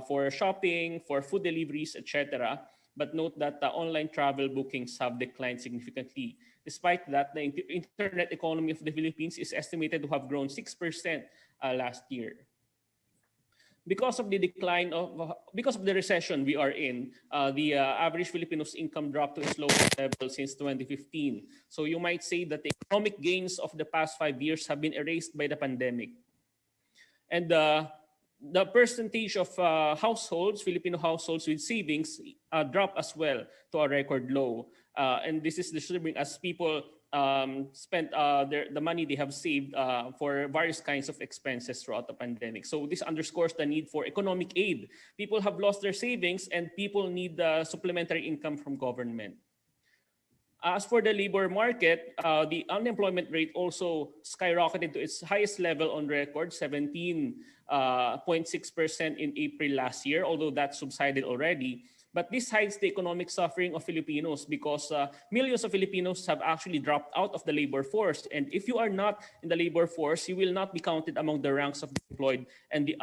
for shopping, for food deliveries, etc. But note that online travel bookings have declined significantly. Despite that, the internet economy of the Philippines is estimated to have grown 6% last year. Because of the recession we are in, the average Filipino's income dropped to its lowest level since 2015. So you might say that the economic gains of the past 5 years have been erased by the pandemic. And the percentage of Filipino households with savings dropped as well to a record low. And this is disturbing as people spent the money they have saved for various kinds of expenses throughout the pandemic. So this underscores the need for economic aid. People have lost their savings and people need supplementary income from government. As for the labor market, the unemployment rate also skyrocketed to its highest level on record, 17.6% in April last year, although that subsided already. But this hides the economic suffering of Filipinos because millions of Filipinos have actually dropped out of the labor force. And if you are not in the labor force, you will not be counted among the ranks of the employed and the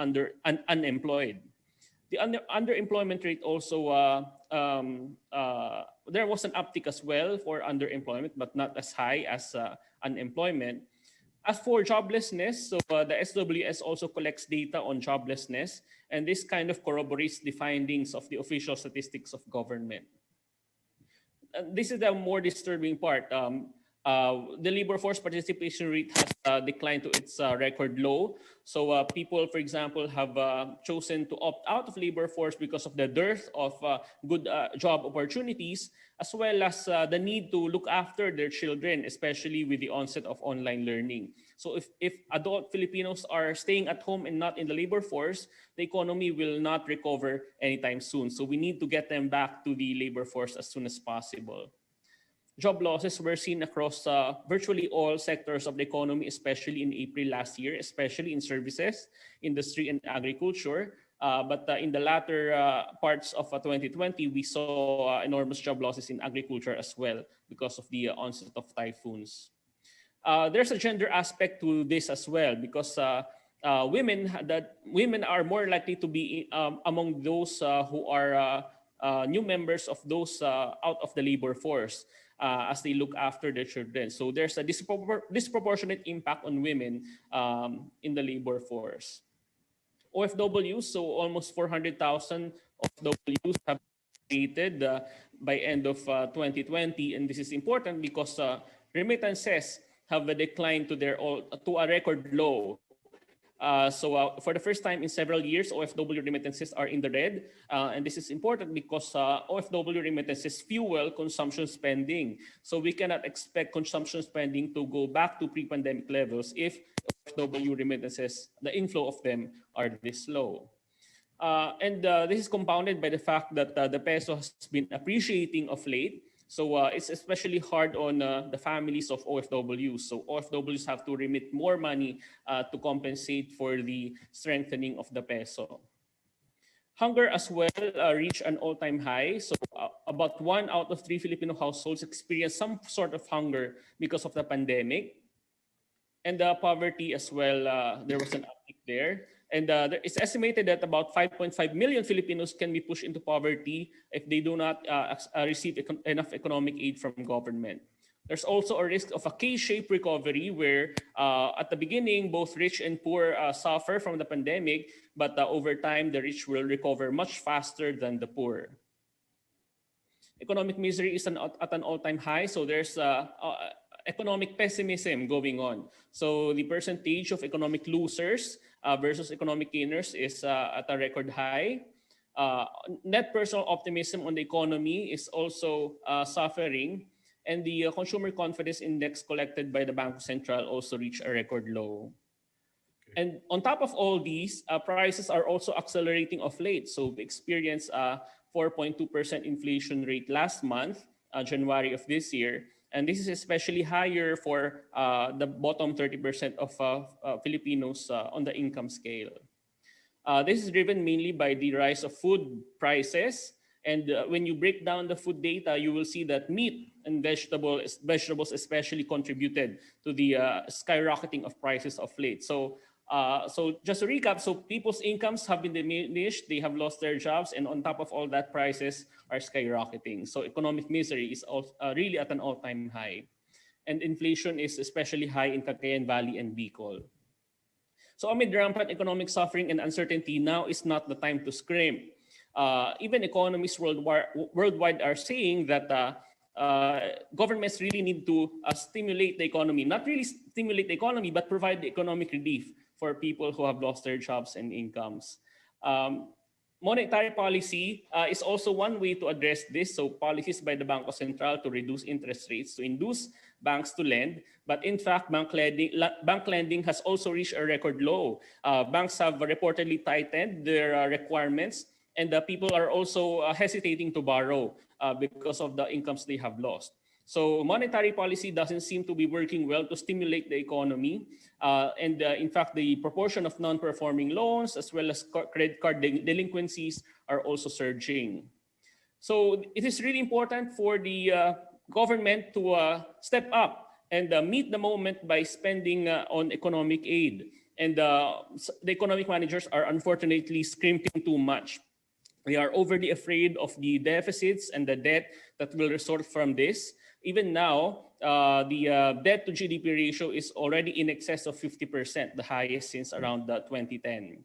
unemployed. The underemployment rate also, there was an uptick as well for underemployment, but not as high as unemployment. As for joblessness, so the SWS also collects data on joblessness, and this kind of corroborates the findings of the official statistics of government. This is the more disturbing part. The labor force participation rate has declined to its record low. So people, for example, have chosen to opt out of labor force because of the dearth of good job opportunities, as well as the need to look after their children, especially with the onset of online learning. So if adult Filipinos are staying at home and not in the labor force, the economy will not recover anytime soon. So we need to get them back to the labor force as soon as possible. Job losses were seen across virtually all sectors of the economy, especially in April last year, especially in services, industry, and agriculture. But in the latter parts of 2020, we saw enormous job losses in agriculture as well because of the onset of typhoons. There's a gender aspect to this as well, because women are more likely to be among those who are new members of those out of the labor force as they look after their children. So there's a disproportionate impact on women in the labor force. OFWs, so almost 400,000 OFWs have been created by end of 2020, and this is important because remittances have declined to a record low. So for the first time in several years, OFW remittances are in the red. And this is important because OFW remittances fuel consumption spending. So we cannot expect consumption spending to go back to pre-pandemic levels if OFW remittances, the inflow of them, are this low. And this is compounded by the fact that the peso has been appreciating of late. So it's especially hard on the families of OFWs. So OFWs have to remit more money to compensate for the strengthening of the peso. Hunger as well reached an all-time high. So about 1 out of 3 Filipino households experienced some sort of hunger because of the pandemic. And poverty as well, there was an uptick there. And it's estimated that about 5.5 million Filipinos can be pushed into poverty if they do not receive enough economic aid from government. There's also a risk of a K-shaped recovery where at the beginning, both rich and poor suffer from the pandemic, but over time, the rich will recover much faster than the poor. Economic misery is at an all-time high, so there's economic pessimism going on. So the percentage of economic losers versus economic gainers is at a record high. Net personal optimism on the economy is also suffering. And the consumer confidence index collected by the Bangko Sentral also reached a record low. And on top of all these, prices are also accelerating of late. So we experienced a 4.2% inflation rate last month, January of this year. And this is especially higher for the bottom 30% of Filipinos on the income scale. This is driven mainly by the rise of food prices. And when you break down the food data, you will see that meat and vegetables especially contributed to the skyrocketing of prices of late. So just to recap, so people's incomes have been diminished, they have lost their jobs, and on top of all that, prices are skyrocketing. So economic misery is really at an all-time high. And inflation is especially high in Cagayan Valley and Bicol. So amid rampant economic suffering and uncertainty, now is not the time to scrimp. Even economists worldwide are saying that governments really need to stimulate the economy. Not really stimulate the economy, but provide the economic relief for people who have lost their jobs and incomes. Monetary policy is also one way to address this. So policies by the Bangko Sentral to reduce interest rates to induce banks to lend. But in fact, bank lending has also reached a record low. Banks have reportedly tightened their requirements, and the people are also hesitating to borrow because of the incomes they have lost. So monetary policy doesn't seem to be working well to stimulate the economy. In fact, the proportion of non-performing loans as well as credit card delinquencies are also surging. So it is really important for the government to step up and meet the moment by spending on economic aid. And the economic managers are unfortunately scrimping too much. They are overly afraid of the deficits and the debt that will result from this. Even now, the debt to GDP ratio is already in excess of 50%, the highest since around 2010.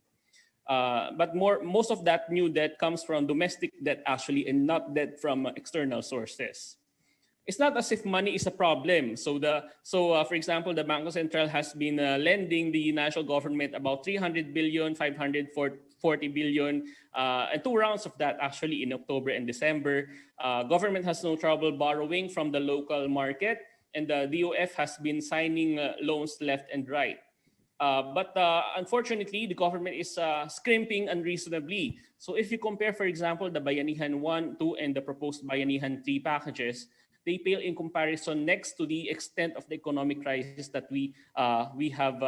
But most of that new debt comes from domestic debt actually, and not debt from external sources. it's not as if money is a problem. So for example, the Bangko Sentral has been lending the national government about 300 billion, 540 billion, and 2 rounds of that actually in October and December. Government has no trouble borrowing from the local market, and the DOF has been signing loans left and right. But unfortunately, the government is scrimping unreasonably. So if you compare, for example, the Bayanihan 1, 2, and the proposed Bayanihan 3 packages, they pale in comparison next to the extent of the economic crisis that we have,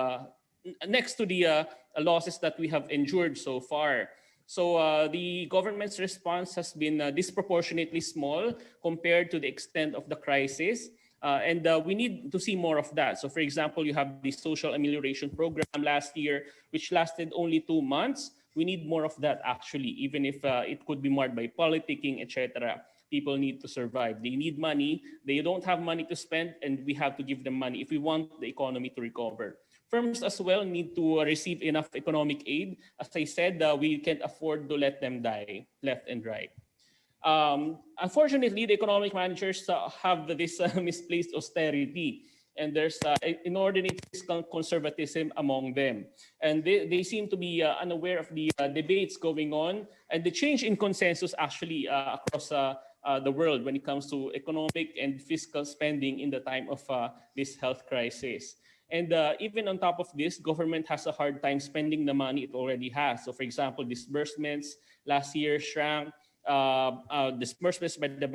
next to the losses that we have endured so far. So the government's response has been disproportionately small compared to the extent of the crisis. And we need to see more of that. So for example, you have the social amelioration program last year, which lasted only 2 months. We need more of that actually, even if it could be marred by politicking, etc. People need to survive. They need money. They don't have money to spend, and we have to give them money if we want the economy to recover. Firms as well need to receive enough economic aid. As I said, we can't afford to let them die left and right. Unfortunately, the economic managers have this misplaced austerity, and there's inordinate fiscal conservatism among them. And they seem to be unaware of the debates going on and the change in consensus actually across the world when it comes to economic and fiscal spending in the time of this health crisis. And even on top of this, government has a hard time spending the money it already has. So for example, disbursements last year shrank, disbursements by the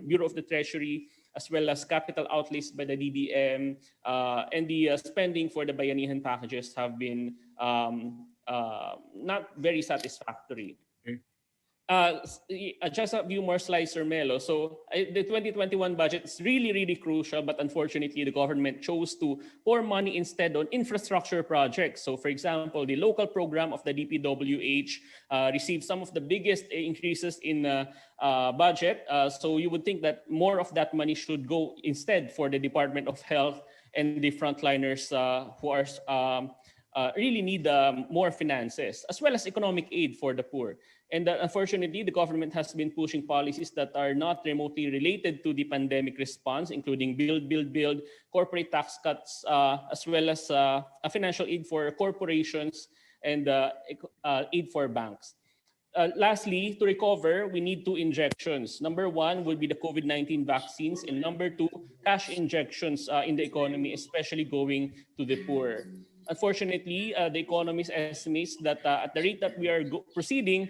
Bureau of the Treasury, as well as capital outlays by the DBM, and the spending for the Bayanihan packages have been not very satisfactory. Just a few more slides, Sir Melo. So the 2021 budget is really, really crucial, but unfortunately, the government chose to pour money instead on infrastructure projects. So for example, the local program of the DPWH received some of the biggest increases in budget. So you would think that more of that money should go instead for the Department of Health and the frontliners who are really need more finances, as well as economic aid for the poor. And unfortunately, the government has been pushing policies that are not remotely related to the pandemic response, including build, corporate tax cuts, as well as a financial aid for corporations and aid for banks. Lastly, to recover, we need 2 injections. Number 1 would be the COVID-19 vaccines, and number 2, cash injections in the economy, especially going to the poor. Unfortunately, the economist estimates that at the rate that we are proceeding,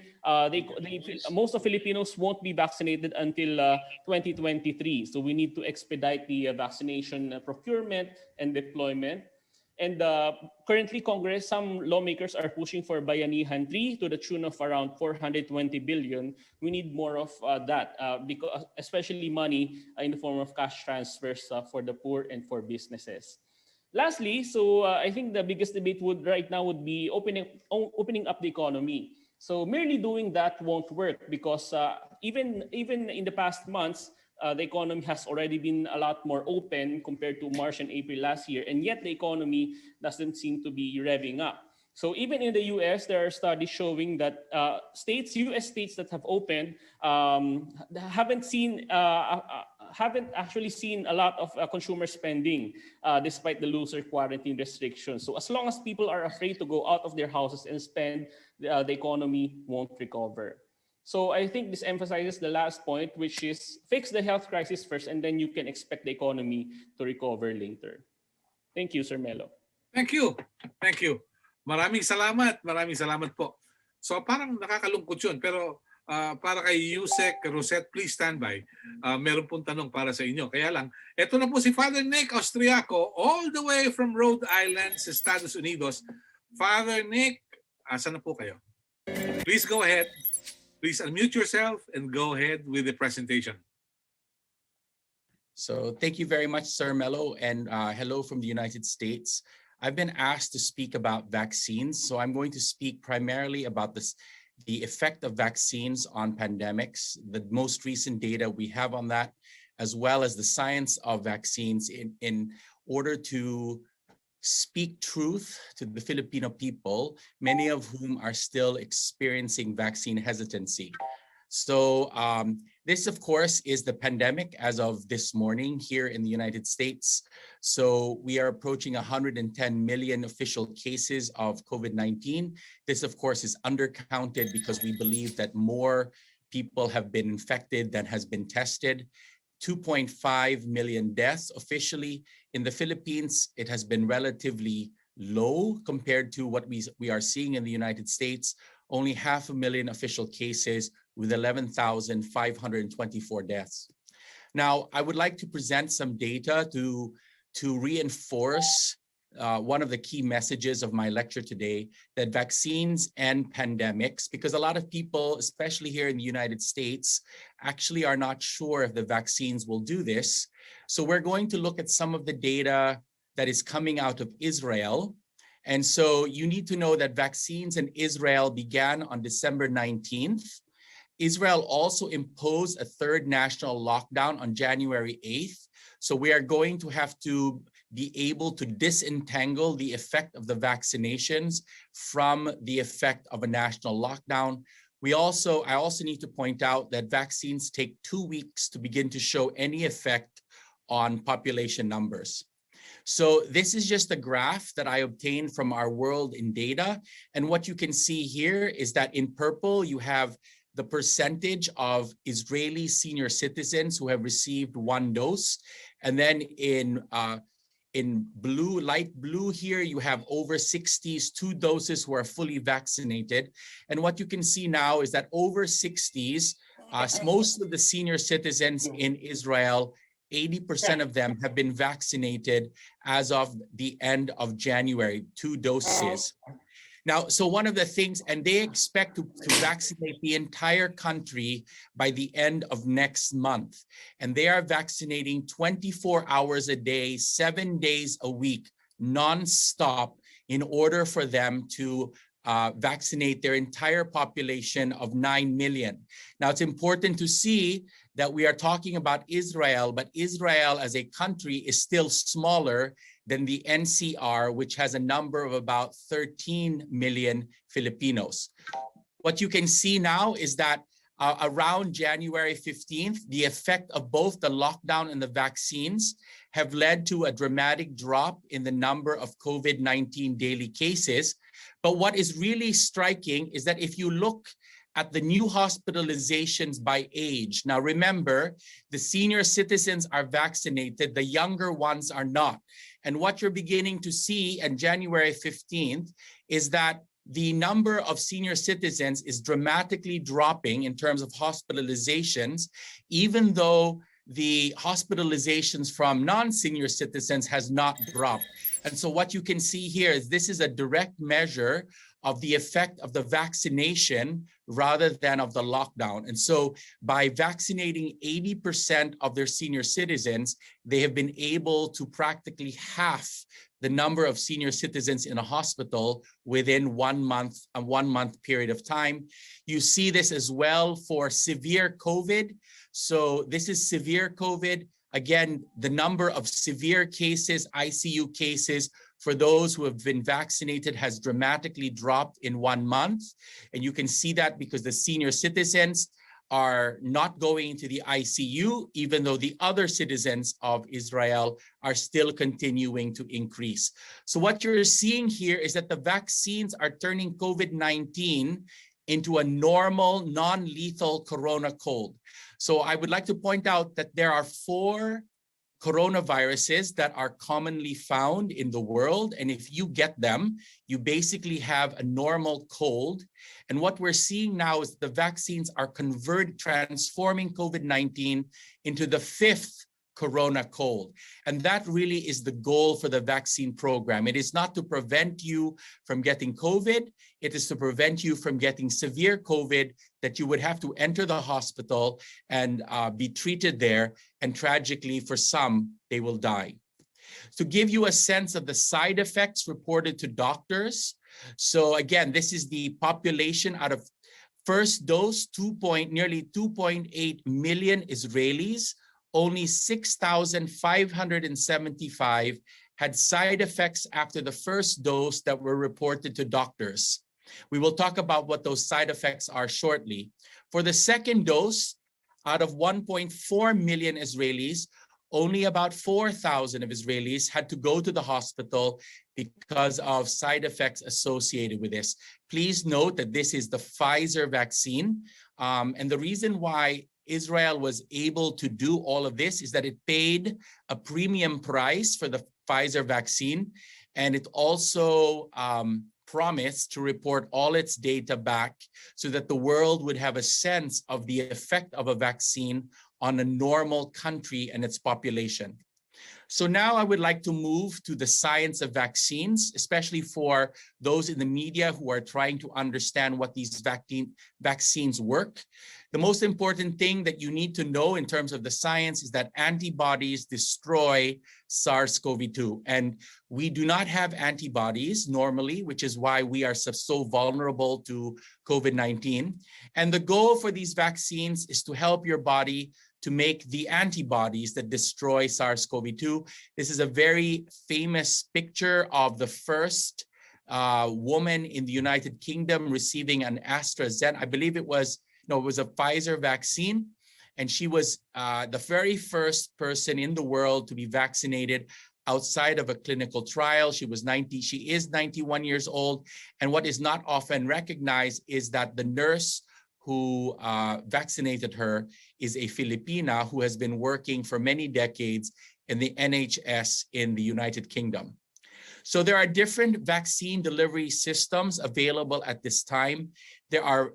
most of Filipinos won't be vaccinated until 2023. So we need to expedite the vaccination procurement and deployment. And currently, Congress, some lawmakers are pushing for Bayanihan 3 to the tune of around 420 billion. We need more of that, because especially money in the form of cash transfers for the poor and for businesses. Lastly, so I think the biggest debate right now would be opening up the economy. So merely doing that won't work because even in the past months, the economy has already been a lot more open compared to March and April last year, and yet the economy doesn't seem to be revving up. So even in the US, there are studies showing that US states that have opened haven't actually seen a lot of consumer spending despite the looser quarantine restrictions. So as long as people are afraid to go out of their houses and spend, the economy won't recover. So I think this emphasizes the last point, which is fix the health crisis first, and then you can expect the economy to recover later. Thank you, Sir Melo. Thank you. Thank you. Maraming salamat. Maraming salamat po. So parang nakakalungkot yun, pero para kay Yusek, Rosette, please stand by. Meron pong tanong para sa inyo. Kaya lang, eto na po si Father Nick Austriaco, all the way from Rhode Island sa Estados Unidos. Father Nick, asan na po kayo? Please go ahead. Please unmute yourself and go ahead with the presentation. So thank you very much, Sir Melo, and hello from the United States. I've been asked to speak about vaccines, so I'm going to speak primarily about the effect of vaccines on pandemics, the most recent data we have on that, as well as the science of vaccines in order to speak truth to the Filipino people, many of whom are still experiencing vaccine hesitancy. So this, of course, is the pandemic as of this morning here in the United States. So we are approaching 110 million official cases of COVID-19. This, of course, is undercounted because we believe that more people have been infected than has been tested. 2.5 million deaths officially. In the Philippines, it has been relatively low compared to what we are seeing in the United States. Only 500,000 official cases with 11,524 deaths. Now, I would like to present some data to reinforce one of the key messages of my lecture today, that vaccines and pandemics, because a lot of people, especially here in the United States, actually are not sure if the vaccines will do this. So we're going to look at some of the data that is coming out of Israel. And so you need to know that vaccines in Israel began on December 19th. Israel also imposed a third national lockdown on January 8th. So we are going to have to be able to disentangle the effect of the vaccinations from the effect of a national lockdown. I also need to point out that vaccines take 2 weeks to begin to show any effect on population numbers. So this is just a graph that I obtained from our World in Data. And what you can see here is that in purple, you have the percentage of Israeli senior citizens who have received 1 dose. And then in blue, light blue here, you have over 60s, 2 doses who are fully vaccinated. And what you can see now is that over 60s, most of the senior citizens in Israel, 80% of them have been vaccinated as of the end of January, 2 doses. Now, so one of the things, and they expect to vaccinate the entire country by the end of next month. And they are vaccinating 24 hours a day, 7 days a week, nonstop, in order for them to vaccinate their entire population of 9 million. Now, it's important to see that we are talking about Israel, but Israel as a country is still smaller than the NCR, which has a number of about 13 million Filipinos. What you can see now is that around January 15th, the effect of both the lockdown and the vaccines have led to a dramatic drop in the number of COVID-19 daily cases. But what is really striking is that if you look at the new hospitalizations by age, now remember, the senior citizens are vaccinated, the younger ones are not. And what you're beginning to see on January 15th is that the number of senior citizens is dramatically dropping in terms of hospitalizations, even though the hospitalizations from non-senior citizens has not dropped. And so what you can see here is this is a direct measure of the effect of the vaccination rather than of the lockdown. And so by vaccinating 80% of their senior citizens, they have been able to practically half the number of senior citizens in a hospital within 1 month, a 1 month period of time. You see this as well for severe COVID. So this is severe COVID. Again, the number of severe cases, ICU cases, for those who have been vaccinated has dramatically dropped in 1 month. And you can see that because the senior citizens are not going into the ICU, even though the other citizens of Israel are still continuing to increase. So what you're seeing here is that the vaccines are turning COVID-19 into a normal, non-lethal corona cold. So I would like to point out that there are 4 coronaviruses that are commonly found in the world. And if you get them, you basically have a normal cold. And what we're seeing now is the vaccines are transforming COVID-19 into the 5th corona cold. And that really is the goal for the vaccine program. It is not to prevent you from getting COVID. It is to prevent you from getting severe COVID that you would have to enter the hospital and be treated there. And tragically, for some, they will die. To give you a sense of the side effects reported to doctors. So again, this is the population out of first dose, nearly 2.8 million Israelis. Only 6,575 had side effects after the first dose that were reported to doctors. We will talk about what those side effects are shortly. For the second dose, out of 1.4 million Israelis, only about 4,000 of Israelis had to go to the hospital because of side effects associated with this. Please note that this is the Pfizer vaccine. And the reason why Israel was able to do all of this is that it paid a premium price for the Pfizer vaccine, and it also promised to report all its data back so that the world would have a sense of the effect of a vaccine on a normal country and its population. So now I would like to move to the science of vaccines, especially for those in the media who are trying to understand what these vaccines work. The most important thing that you need to know in terms of the science is that antibodies destroy SARS-CoV-2. And we do not have antibodies normally, which is why we are so vulnerable to COVID-19. And the goal for these vaccines is to help your body to make the antibodies that destroy SARS-CoV-2. This is a very famous picture of the first woman in the United Kingdom receiving an AstraZeneca, I believe it was a Pfizer vaccine. And she was the very first person in the world to be vaccinated outside of a clinical trial. She is 91 years old. And what is not often recognized is that the nurse who vaccinated her is a Filipina who has been working for many decades in the NHS in the United Kingdom. So there are different vaccine delivery systems available at this time. There are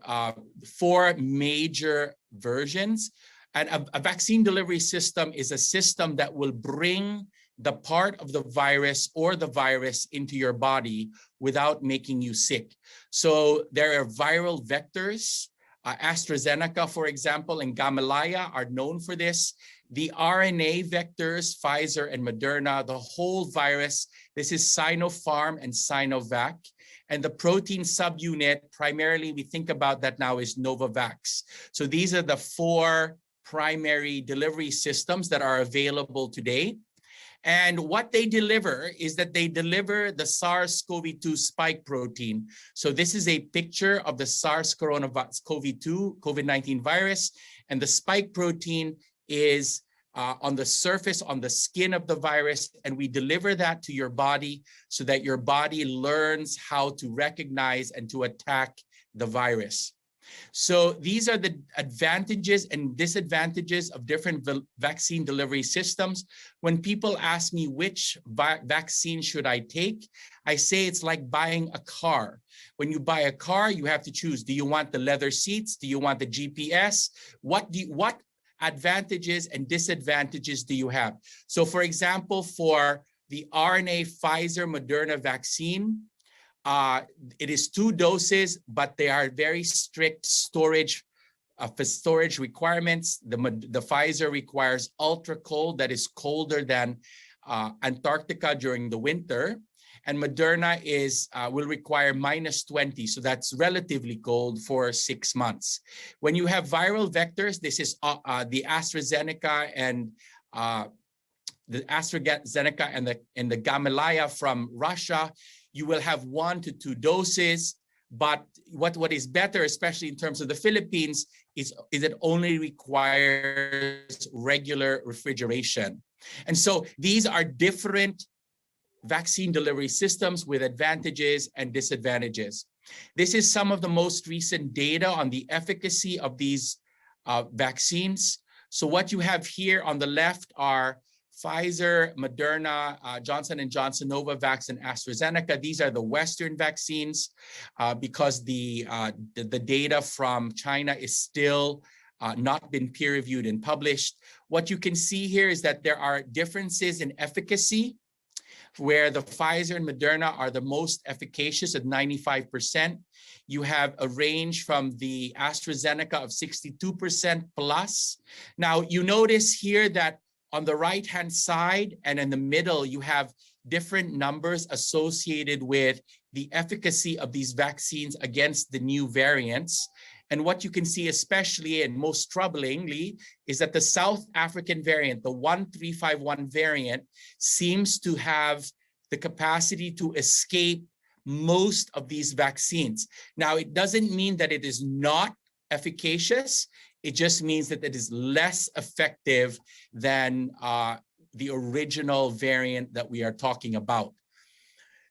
4 major versions. And a vaccine delivery system is a system that will bring the part of the virus or the virus into your body without making you sick. So there are viral vectors. AstraZeneca, for example, and Gamaleya are known for this. The RNA vectors, Pfizer and Moderna, the whole virus, this is Sinopharm and Sinovac. And the protein subunit, primarily we think about that now is Novavax. So these are the 4 primary delivery systems that are available today. And what they deliver is that they deliver the SARS-CoV-2 spike protein. So this is a picture of the SARS-CoV-2, COVID-19 virus, and the spike protein is on the surface, on the skin of the virus, and we deliver that to your body so that your body learns how to recognize and to attack the virus. So these are the advantages and disadvantages of different vaccine delivery systems. When people ask me which vaccine should I take, I say it's like buying a car. When you buy a car, you have to choose. Do you want the leather seats? Do you want the GPS? What advantages and disadvantages do you have? So for example, for the RNA Pfizer Moderna vaccine, it is 2 doses, but they are very strict storage requirements. The Pfizer requires ultra cold, that is colder than Antarctica during the winter. And Moderna will require -20, so that's relatively cold for 6 months. When you have viral vectors, this is the AstraZeneca and the Gamaleya from Russia. You will have 1 to 2 doses, but what is better, especially in terms of the Philippines, is it only requires regular refrigeration. And so these are different vaccine delivery systems with advantages and disadvantages. This is some of the most recent data on the efficacy of these vaccines. So what you have here on the left are Pfizer, Moderna, Johnson & Johnson, Novavax, and AstraZeneca. These are the Western vaccines because the data from China is still not been peer-reviewed and published. What you can see here is that there are differences in efficacy where the Pfizer and Moderna are the most efficacious at 95%. You have a range from the AstraZeneca of 62% plus. Now, you notice here that on the right-hand side and in the middle, you have different numbers associated with the efficacy of these vaccines against the new variants. And what you can see especially and most troublingly is that the South African variant, the 1351 variant, seems to have the capacity to escape most of these vaccines. Now, it doesn't mean that it is not efficacious. It just means that it is less effective than the original variant that we are talking about.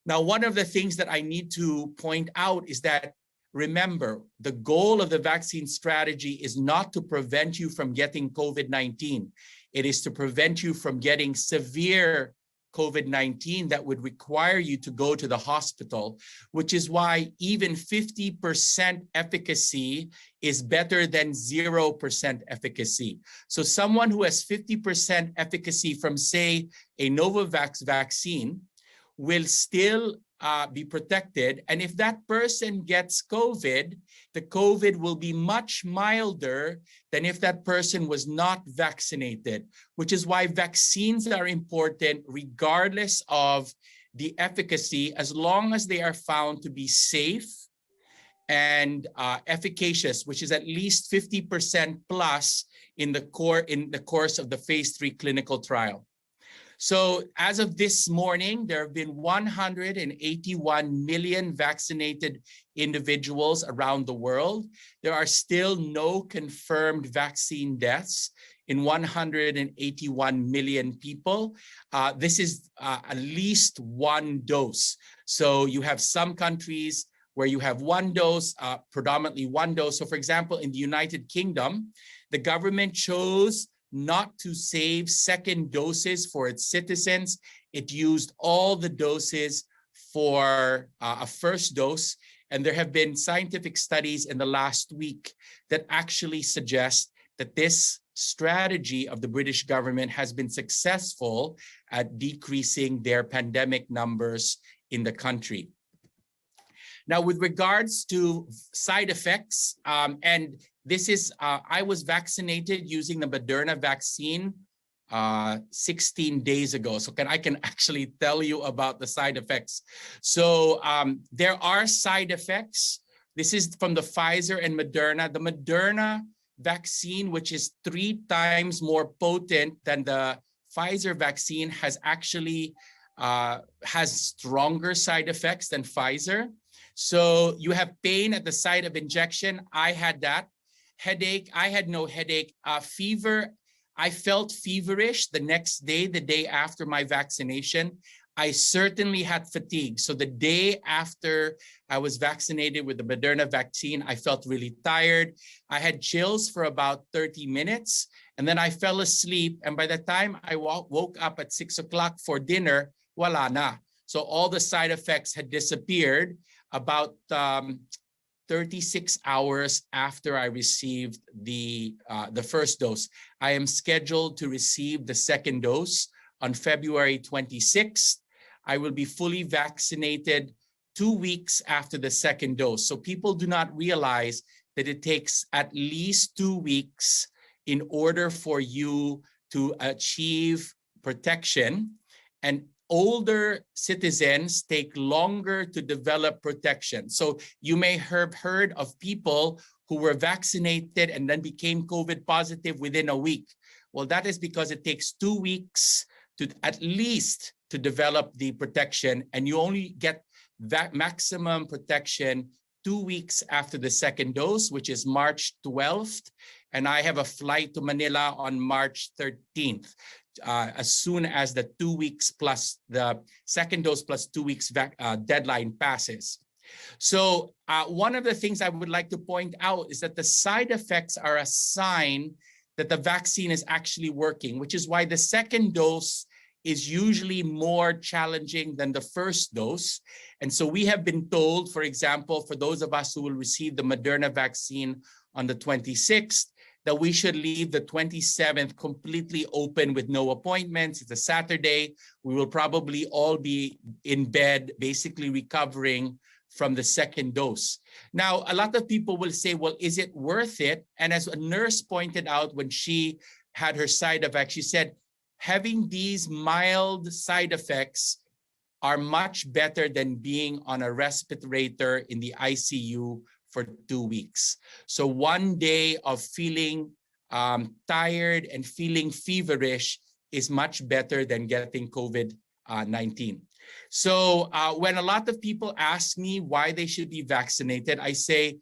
Now, one of the things that I need to point out is that, remember, the goal of the vaccine strategy is not to prevent you from getting COVID-19. It is to prevent you from getting severe COVID-19 that would require you to go to the hospital, which is why even 50% efficacy is better than 0% efficacy. So someone who has 50% efficacy from, say, a Novavax vaccine will still be protected. And if that person gets COVID, the COVID will be much milder than if that person was not vaccinated, which is why vaccines are important regardless of the efficacy, as long as they are found to be safe and efficacious, which is at least 50% plus in the course of the phase 3 clinical trial. So as of this morning, there have been 181 million vaccinated individuals around the world. There are still no confirmed vaccine deaths in 181 million people. This is at least one dose. So you have some countries where you have one dose, predominantly one dose. So for example, in the United Kingdom, the government chose not to save second doses for its citizens. It used all the doses for a first dose. And there have been scientific studies in the last week that actually suggest that this strategy of the British government has been successful at decreasing their pandemic numbers in the country. Now, with regards to side effects, and this is, I was vaccinated using the Moderna vaccine 16 days ago. So I can actually tell you about the side effects. So there are side effects. This is from the Pfizer and Moderna. The Moderna vaccine, which is 3 times more potent than the Pfizer vaccine, has actually has stronger side effects than Pfizer. So you have pain at the site of injection. I had that. Headache, I had no headache. Fever, I felt feverish the next day, the day after my vaccination. I certainly had fatigue. So the day after I was vaccinated with the Moderna vaccine, I felt really tired. I had chills for about 30 minutes, and then I fell asleep. And by the time I woke up at 6 o'clock for dinner, wala na. So all the side effects had disappeared about 36 hours after I received the first dose. I am scheduled to receive the second dose on February 26th. I will be fully vaccinated 2 weeks after the second dose. So people do not realize that it takes at least 2 weeks in order for you to achieve protection. And older citizens take longer to develop protection. So you may have heard of people who were vaccinated and then became COVID positive within a week. Well, that is because it takes 2 weeks to at least to develop the protection, and you only get that maximum protection 2 weeks after the second dose, which is March 12th. And I have a flight to Manila on March 13th. As soon as the 2 weeks plus the second dose plus 2 weeks deadline passes. So one of the things I would like to point out is that the side effects are a sign that the vaccine is actually working, which is why the second dose is usually more challenging than the first dose. And so we have been told, for example, for those of us who will receive the Moderna vaccine on the 26th, that we should leave the 27th completely open with no appointments. It's a Saturday. We will probably all be in bed, basically recovering from the second dose. Now, a lot of people will say, well, is it worth it? And as a nurse pointed out when she had her side effects, she said, having these mild side effects are much better than being on a respirator in the ICU for 2 weeks. So 1 day of feeling tired and feeling feverish is much better than getting COVID-19. So when a lot of people ask me why they should be vaccinated, I say,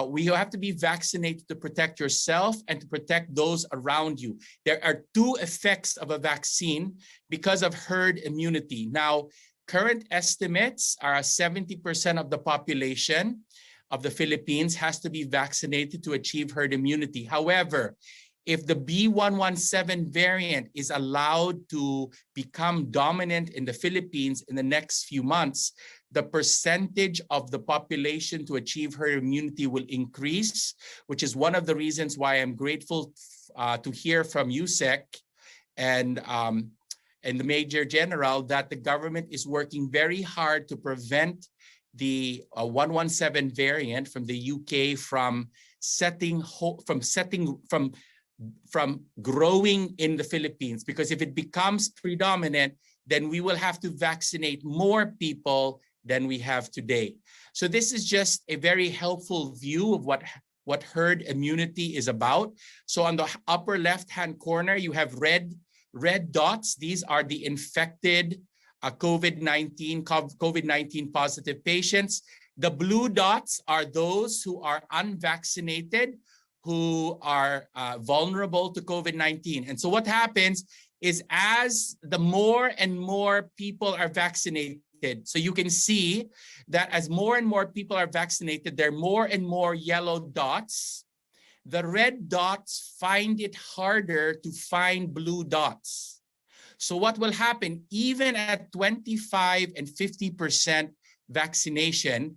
We have to be vaccinated to protect yourself and to protect those around you. There are two effects of a vaccine because of herd immunity. Now, current estimates are 70% of the population of the Philippines has to be vaccinated to achieve herd immunity. However, if the B117 variant is allowed to become dominant in the Philippines in the next few months, the percentage of the population to achieve herd immunity will increase, which is one of the reasons why I'm grateful to hear from USEC and the Major General that the government is working very hard to prevent the 117 variant from the UK from growing in the Philippines, because if it becomes predominant, then we will have to vaccinate more people than we have today. So this is just a very helpful view of what herd immunity is about. So on the upper left-hand corner, you have red dots. These are the infected COVID-19 positive patients. The blue dots are those who are unvaccinated, who are vulnerable to COVID-19. And so what happens is as the more and more people are vaccinated, so you can see that as more and more people are vaccinated, there are more and more yellow dots. The red dots find it harder to find blue dots. So what will happen, even at 25 and 50% vaccination,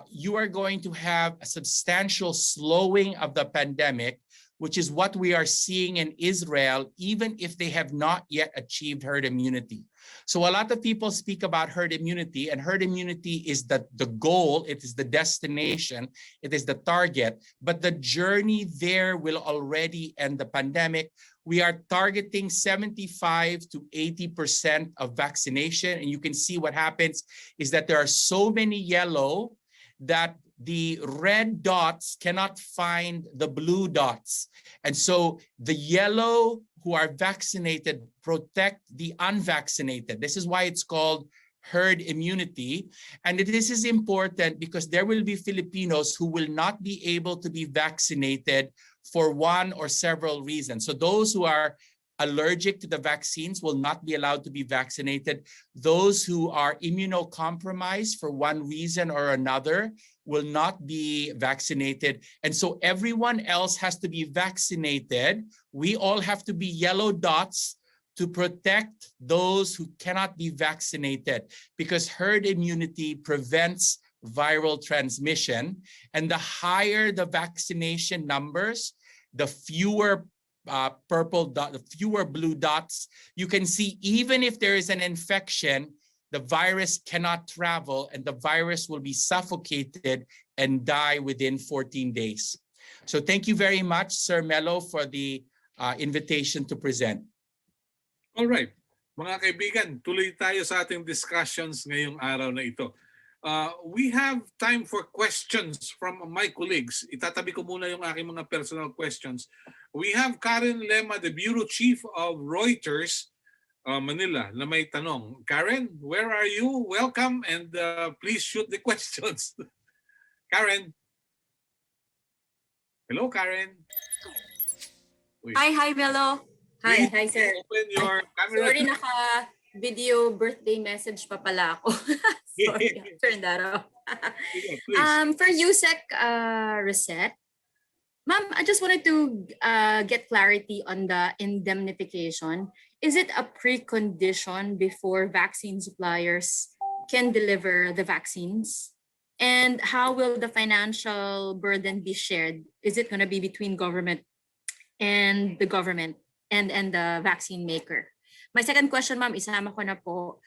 you are going to have a substantial slowing of the pandemic, which is what we are seeing in Israel, even if they have not yet achieved herd immunity. So a lot of people speak about herd immunity, and herd immunity is the goal, it is the destination, it is the target, but the journey there will already end the pandemic. We are targeting 75 to 80% of vaccination, and you can see what happens is that there are so many yellow that the red dots cannot find the blue dots. And so the yellow who are vaccinated protect the unvaccinated. This is why it's called herd immunity. And this is important because there will be Filipinos who will not be able to be vaccinated for one or several reasons. So those who are allergic to the vaccines will not be allowed to be vaccinated. Those who are immunocompromised for one reason or another will not be vaccinated. And so everyone else has to be vaccinated. We all have to be yellow dots to protect those who cannot be vaccinated, because herd immunity prevents viral transmission. And the higher the vaccination numbers, the fewer the fewer blue dots. You can see even if there is an infection, the virus cannot travel and the virus will be suffocated and die within 14 days. So thank you very much, Sir Melo, for the invitation to present. All right. Mga kaibigan, tuloy tayo sa ating discussions ngayong araw na ito. We have time for questions from my colleagues. Itatabi ko muna yung aking mga personal questions. We have Karen Lema, the Bureau Chief of Reuters, Manila, na may tanong. Karen, where are you? Welcome, and please shoot the questions. Karen. Hello, Karen. Wait. Hi, Melo. Hi, sir. Open your camera. Sorry, naka-video birthday message pa pala ako. Sorry, turn that off. For USEC reset, ma'am, I just wanted to get clarity on the indemnification. Is it a precondition before vaccine suppliers can deliver the vaccines? And how will the financial burden be shared? Is it going to be between government and the government and the vaccine maker? My second question, ma'am, isama ko na po.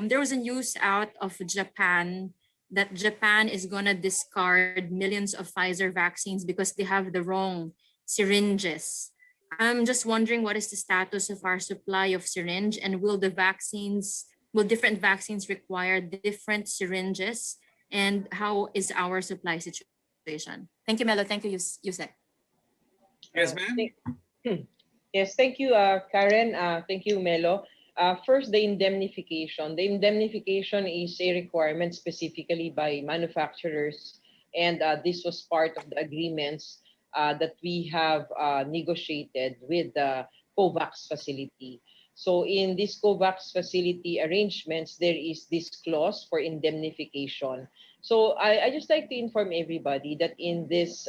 There was a news out of Japan that Japan is going to discard millions of Pfizer vaccines because they have the wrong syringes. I'm just wondering, what is the status of our supply of syringe, and will different vaccines require different syringes, and how is our supply situation? Thank you, Melo. Thank you, Yusek. Yes, ma'am. Yes, thank you, Karen. Thank you, Melo. First, the indemnification. The indemnification is a requirement specifically by manufacturers And this was part of the agreements that we have negotiated with the COVAX facility. So in this COVAX facility arrangements, there is this clause for indemnification. So I just like to inform everybody that in this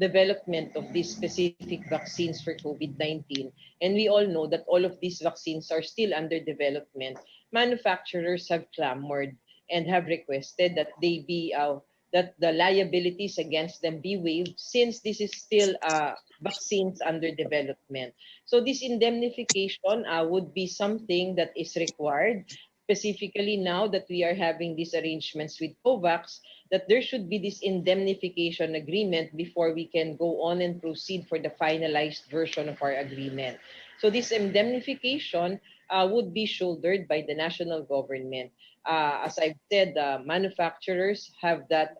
development of these specific vaccines for COVID-19, and we all know that all of these vaccines are still under development, manufacturers have clamored and have requested that they be that the liabilities against them be waived since this is still vaccines under development. So this indemnification would be something that is required, specifically now that we are having these arrangements with COVAX, that there should be this indemnification agreement before we can go on and proceed for the finalized version of our agreement. So this indemnification would be shouldered by the national government. As I've said, manufacturers have that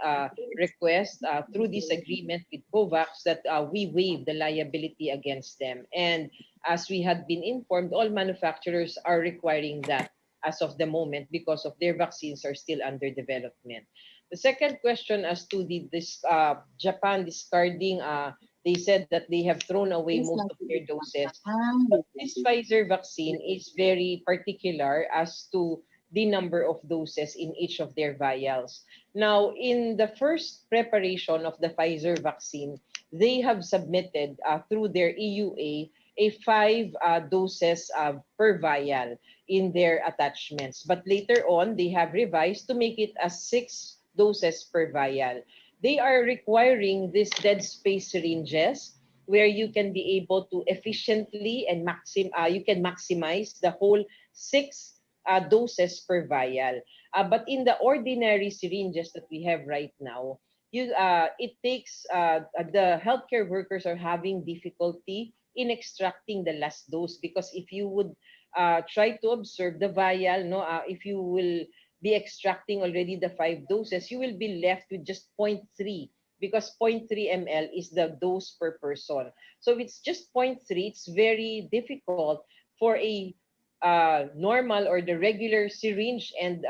request through this agreement with COVAX that we waive the liability against them. And as we had been informed, all manufacturers are requiring that as of the moment because of their vaccines are still under development. The second question as to this Japan discarding, they said that they have thrown away most of their doses. But this Pfizer vaccine is very particular as to the number of doses in each of their vials. Now, in the first preparation of the Pfizer vaccine, they have submitted through their EUA a 5 doses per vial in their attachments. But later on, they have revised to make it as 6 doses per vial. They are requiring these dead space syringes where you can be able to efficiently and you can maximize the whole 6 doses per vial. But in the ordinary syringes that we have right now, it takes the healthcare workers are having difficulty in extracting the last dose because if you would try to observe the vial, if you will be extracting already the 5 doses, you will be left with just 0.3 because 0.3 ml is the dose per person. So if it's just 0.3, it's very difficult for a normal or the regular syringe and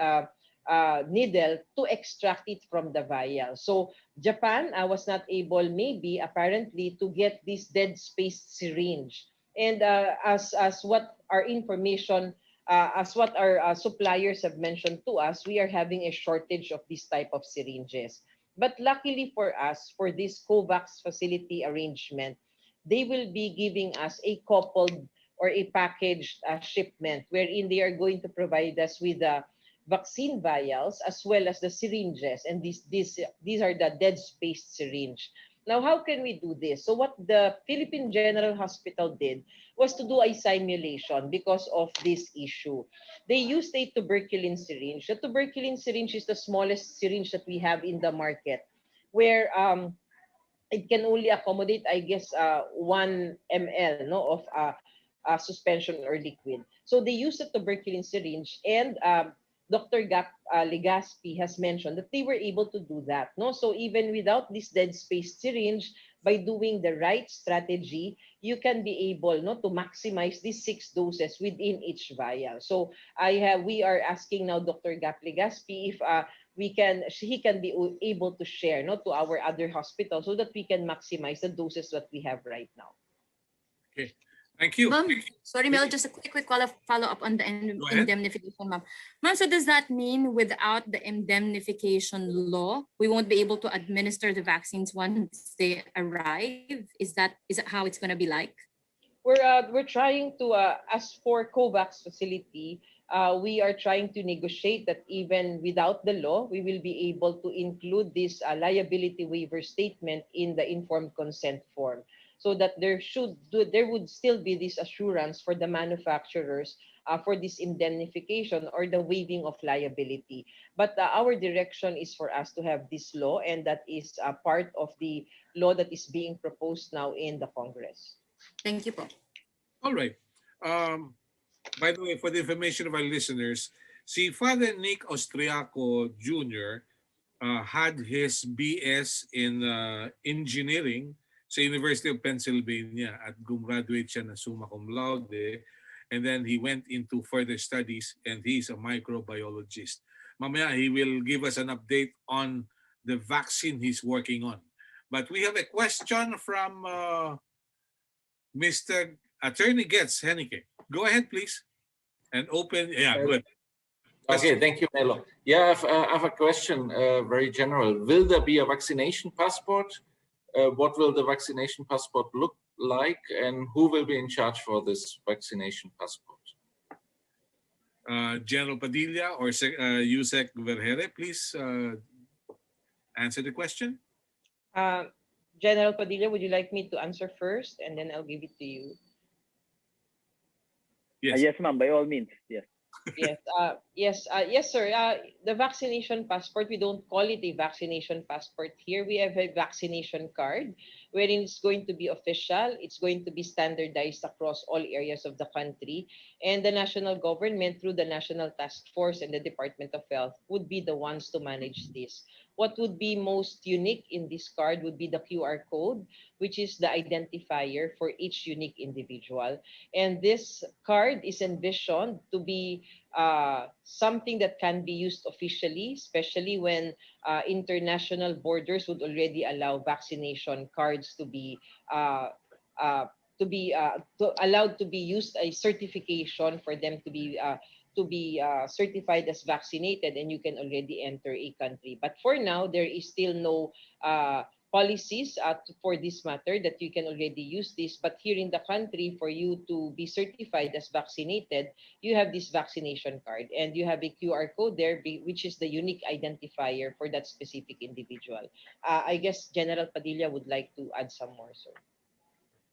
needle to extract it from the vial. So Japan was not able, maybe apparently, to get this dead space syringe. And as what our information, as what our suppliers have mentioned to us, we are having a shortage of this type of syringes. But luckily for us, for this COVAX facility arrangement, they will be giving us a coupled or a packaged shipment wherein they are going to provide us with the vaccine vials as well as the syringes, and these are the dead space syringe. Now, how can we do this? So what the Philippine General Hospital did was to do a simulation because of this issue. They used a tuberculin syringe. The tuberculin syringe is the smallest syringe that we have in the market, where it can only accommodate, I guess, 1 ml of suspension or liquid. So they use the tuberculin syringe, and Dr. Legaspi has mentioned that they were able to do that. So even without this dead space syringe, by doing the right strategy, you can be able to maximize these 6 doses within each vial. So we are asking now Dr. Legaspi if he can be able to share to our other hospitals so that we can maximize the doses that we have right now. Okay. Thank you. Ma'am, sorry, Mel, just a quick follow-up on the indemnification, ma'am. Ma'am, so does that mean without the indemnification law, we won't be able to administer the vaccines once they arrive? Is that how it's going to be like? We're trying to, as for COVAX facility, we are trying to negotiate that even without the law, we will be able to include this liability waiver statement in the informed consent form, so that there would still be this assurance for the manufacturers for this indemnification or the waiving of liability. But our direction is for us to have this law, and that is part of the law that is being proposed now in the Congress. Thank you po. All right. By the way, for the information of our listeners, si Father Nick Austriaco Jr. Had his BS in engineering sa University of Pennsylvania at gumraduate siya na summa cum laude, and then he went into further studies and he's a microbiologist. Mamaya he will give us an update on the vaccine he's working on. But we have a question from Mr. Attorney Getz Henike. Go ahead, please. And open, yeah, good. Okay, thank you, Melo. Yeah, I have a question, very general. Will there be a vaccination passport? What will the vaccination passport look like, and who will be in charge for this vaccination passport? General Padilla or Yusek Vergere, please answer the question. General Padilla, would you like me to answer first, and then I'll give it to you? Yes, yes, ma'am. By all means, yes. Yes, sir. The vaccination passport, we don't call it a vaccination passport here. We have a vaccination card wherein it's going to be official. It's going to be standardized across all areas of the country. And the national government, through the National Task Force and the Department of Health, would be the ones to manage this. What would be most unique in this card would be the QR code, which is the identifier for each unique individual. And this card is envisioned to be something that can be used officially, especially when international borders would already allow vaccination cards to be allowed to be used, a certification for them to be certified as vaccinated, and you can already enter a country. But for now, there is still no policies for this matter that you can already use this. But here in the country, for you to be certified as vaccinated, you have this vaccination card, and you have a QR code there, which is the unique identifier for that specific individual. I guess General Padilla would like to add some more, sir.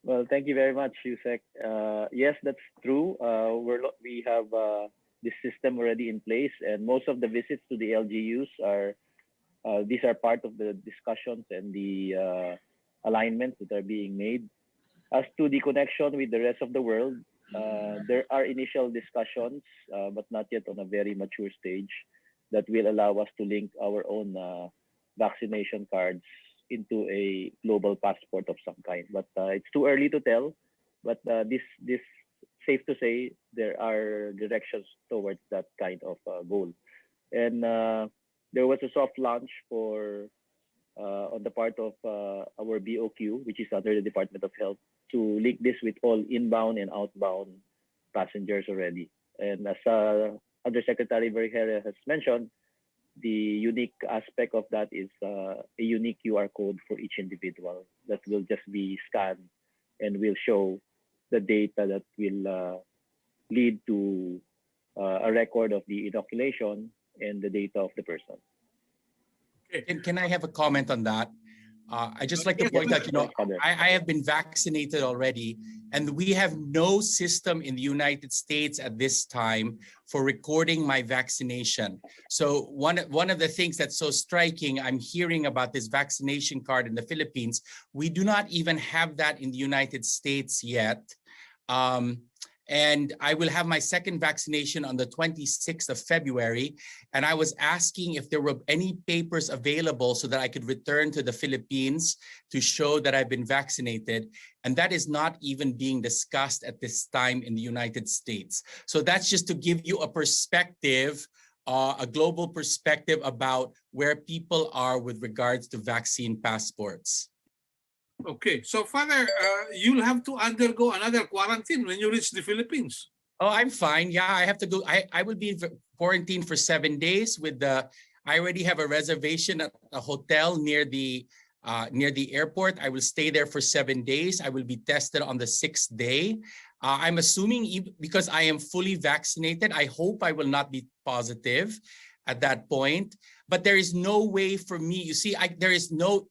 Well, thank you very much, Yusek. Yes, that's true. We have this system already in place, and most of the visits to the LGUs are these are part of the discussions and the alignments that are being made. As to the connection with the rest of the world, there are initial discussions, but not yet on a very mature stage, that will allow us to link our own vaccination cards into a global passport of some kind. But it's too early to tell. But this safe to say there are directions towards that kind of goal. And there was a soft launch for on the part of our BOQ, which is under the Department of Health, to link this with all inbound and outbound passengers already. And as Undersecretary Vergere has mentioned, the unique aspect of that is a unique QR code for each individual that will just be scanned and will show the data that will lead to a record of the inoculation and the data of the person. Can I have a comment on that? I just like to point out, I have been vaccinated already, and we have no system in the United States at this time for recording my vaccination. So one of the things that's so striking, I'm hearing about this vaccination card in the Philippines. We do not even have that in the United States yet. And I will have my second vaccination on the 26th of February. And I was asking if there were any papers available so that I could return to the Philippines to show that I've been vaccinated. And that is not even being discussed at this time in the United States. So that's just to give you a perspective, a global perspective about where people are with regards to vaccine passports. Okay, so Father, you'll have to undergo another quarantine when you reach the Philippines. Oh, I'm fine. Yeah, I have to go. I will be quarantined for 7 days with I already have a reservation at a hotel near the airport. I will stay there for 7 days. I will be tested on the 6th day. I'm assuming because I am fully vaccinated, I hope I will not be positive at that point. But there is no way for me. You see, there is no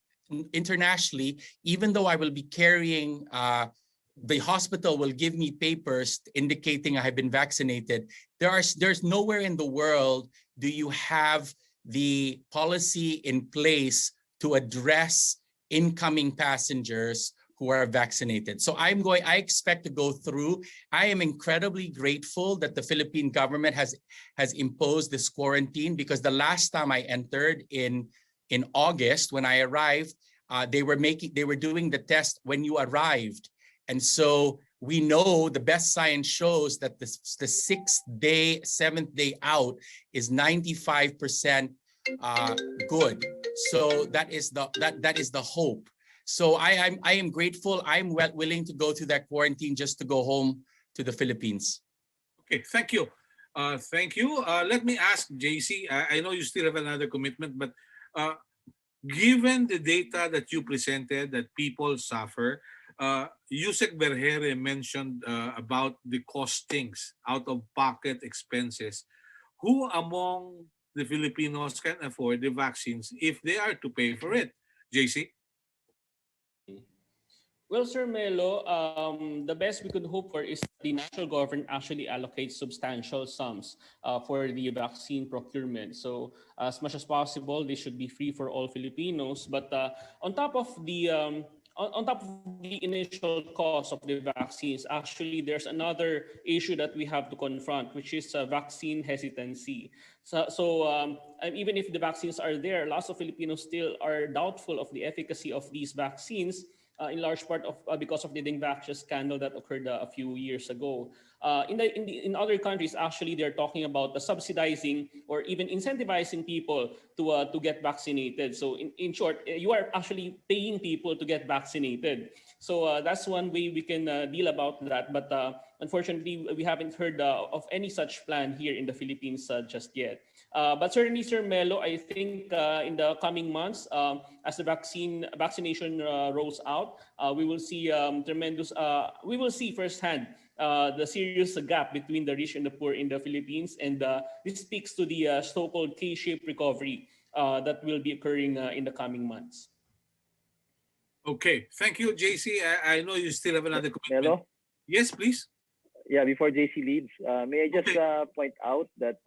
internationally, even though I will be carrying, the hospital will give me papers indicating I have been vaccinated. There's nowhere in the world do you have the policy in place to address incoming passengers who are vaccinated. So I expect to go through. I am incredibly grateful that the Philippine government has imposed this quarantine, because the last time I entered in August, when I arrived, they were doing the test when you arrived. And so we know the best science shows that the 6th day, 7th day out is 95% good. So that is the hope. So I am grateful. I'm willing to go to that quarantine just to go home to the Philippines. Okay, thank you. Thank you. Let me ask JC. I know you still have another commitment, but given the data that you presented that people suffer, Yusek Berhere mentioned about the costings, out-of-pocket expenses. Who among the Filipinos can afford the vaccines if they are to pay for it? JC? Well, Sir Melo, the best we could hope for is the national government actually allocates substantial sums for the vaccine procurement. So as much as possible, they should be free for all Filipinos. But on top of the on top of the initial cost of the vaccines, actually there's another issue that we have to confront, which is vaccine hesitancy. Even if the vaccines are there, lots of Filipinos still are doubtful of the efficacy of these vaccines. In large part of because of the Dengvaxia scandal that occurred a few years ago. In other countries, actually, they're talking about subsidizing or even incentivizing people to get vaccinated. So in short, you are actually paying people to get vaccinated. So that's one way we can deal about that. But unfortunately, we haven't heard of any such plan here in the Philippines just yet. But certainly, Sir Melo, I think in the coming months, as the vaccination rolls out, we will see we will see firsthand the serious gap between the rich and the poor in the Philippines, and this speaks to the so-called K-shaped recovery that will be occurring in the coming months. Okay, thank you, JC. I know you still have another commitment. Melo? Yes, please. Yeah, before JC leaves, may I just point out that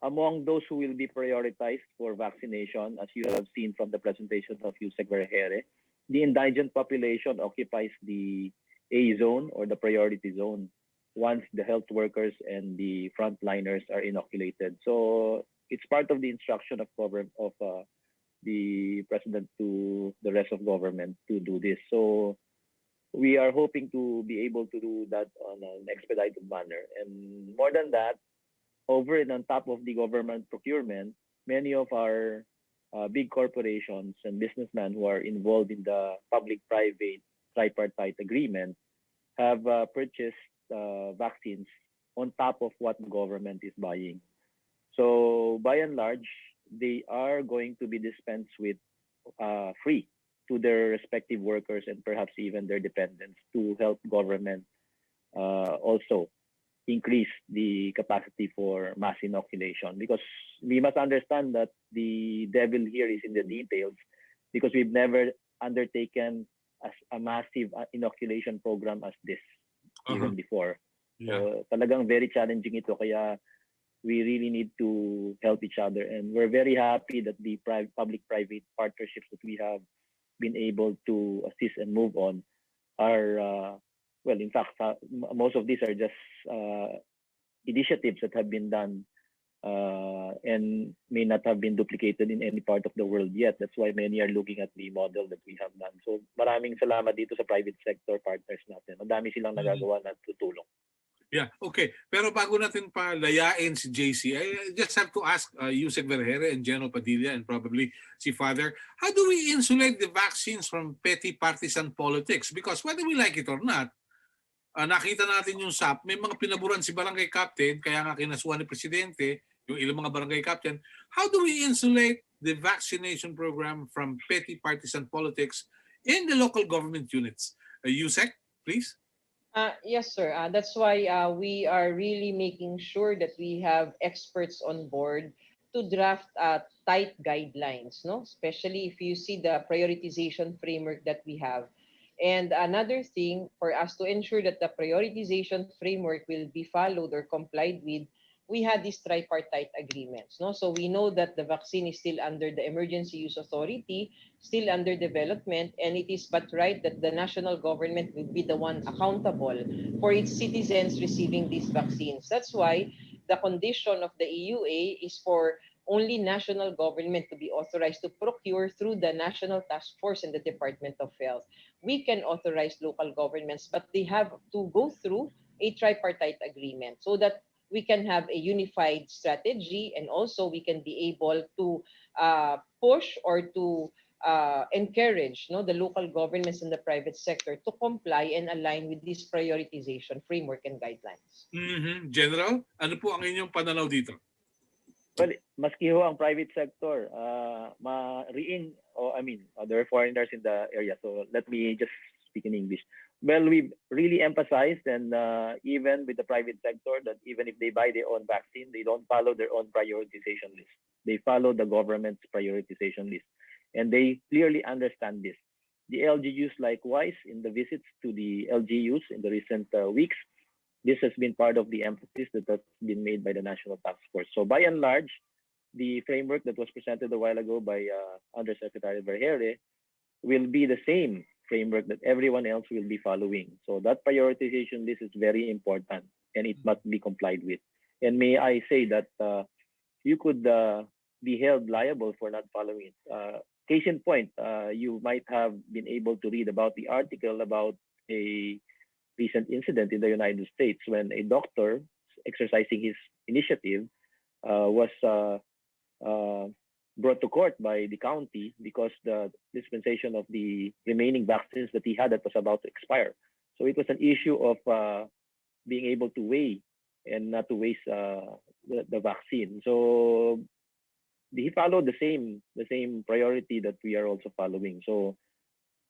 among those who will be prioritized for vaccination, as you have seen from the presentation of Yusek Vergere, the indigent population occupies the A zone or the priority zone once the health workers and the frontliners are inoculated. So it's part of the instruction of the president to the rest of government to do this. So we are hoping to be able to do that on an expedited manner. And more than that, over and on top of the government procurement, many of our big corporations and businessmen who are involved in the public-private tripartite agreement have purchased vaccines on top of what the government is buying. So by and large, they are going to be dispensed with free to their respective workers and perhaps even their dependents to help government also increase the capacity for mass inoculation, because we must understand that the devil here is in the details, because we've never undertaken a massive inoculation program as this even before. So talagang very challenging ito, kaya we really need to help each other, and we're very happy that the public-private partnerships that we have been able to assist and move on are well, in fact, most of these are just initiatives that have been done and may not have been duplicated in any part of the world yet. That's why many are looking at the model that we have done. So maraming salamat dito sa private sector partners natin. Madami silang nagagawa na tutulong. Yeah, okay. Pero bago natin palayain si JC, I just have to ask Yusek Vergere and General Padilla and probably si Father, how do we insulate the vaccines from petty partisan politics? Because whether we like it or not, nakita natin yung SAP, may mga pinaburan si barangay captain, kaya nga kinasuhan ni Presidente, yung ilang mga barangay captain. How do we insulate the vaccination program from petty partisan politics in the local government units? Yusek, please. Yes, sir. That's why we are really making sure that we have experts on board to draft tight guidelines, no? Especially if you see the prioritization framework that we have. And another thing, for us to ensure that the prioritization framework will be followed or complied with, we had these tripartite agreements. No? So we know that the vaccine is still under the Emergency Use Authority, still under development, and it is but right that the national government will be the one accountable for its citizens receiving these vaccines. That's why the condition of the EUA is for only national government to be authorized to procure through the National Task Force and the Department of Health. We can authorize local governments, but they have to go through a tripartite agreement so that we can have a unified strategy, and also we can be able to push or to encourage the local governments and the private sector to comply and align with this prioritization framework and guidelines. General, ano po ang inyong pananaw dito? Well, maski ho ang private sector, there are foreigners in the area, so let me just speak in English. Well, we've really emphasized, and even with the private sector, that even if they buy their own vaccine, they don't follow their own prioritization list. They follow the government's prioritization list. And they clearly understand this. The LGUs likewise, in the visits to the LGUs in the recent weeks, this has been part of the emphasis that has been made by the National Task Force. So by and large, the framework that was presented a while ago by Undersecretary Vergeire will be the same framework that everyone else will be following. So that prioritization list is very important, and it must be complied with. And may I say that you could be held liable for not following it. Case in point, you might have been able to read about the article about a recent incident in the United States when a doctor exercising his initiative was brought to court by the county because the dispensation of the remaining vaccines that he had that was about to expire. So it was an issue of being able to weigh and not to waste the vaccine. So he followed the same priority that we are also following. So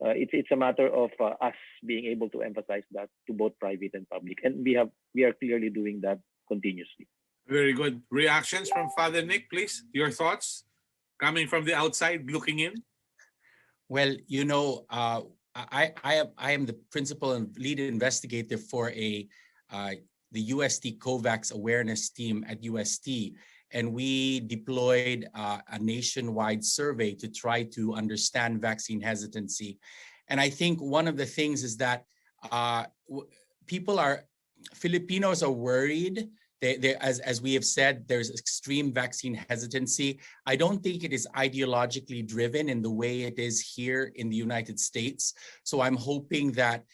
it's a matter of us being able to emphasize that to both private and public, and we are clearly doing that continuously. Very good. Reactions from Father Nick, please. Your thoughts coming from the outside looking in. Well, I am the principal and lead investigator for the UST COVAX awareness team at UST. And we deployed a nationwide survey to try to understand vaccine hesitancy. And I think one of the things is that Filipinos are worried. As we have said, there's extreme vaccine hesitancy. I don't think it is ideologically driven in the way it is here in the United States. So I'm hoping that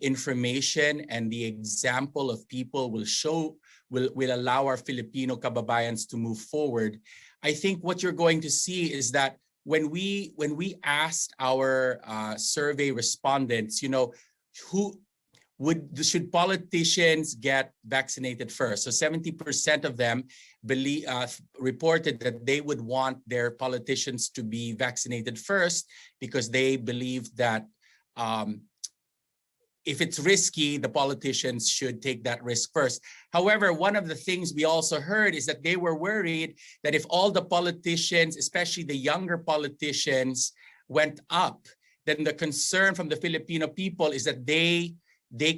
information and the example of people will allow our Filipino kababayans to move forward. I think what you're going to see is that when we asked our survey respondents, should politicians get vaccinated first? So 70% of them reported that they would want their politicians to be vaccinated first because they believe that if it's risky, the politicians should take that risk first. However, one of the things we also heard is that they were worried that if all the politicians, especially the younger politicians, went up, then the concern from the Filipino people is that they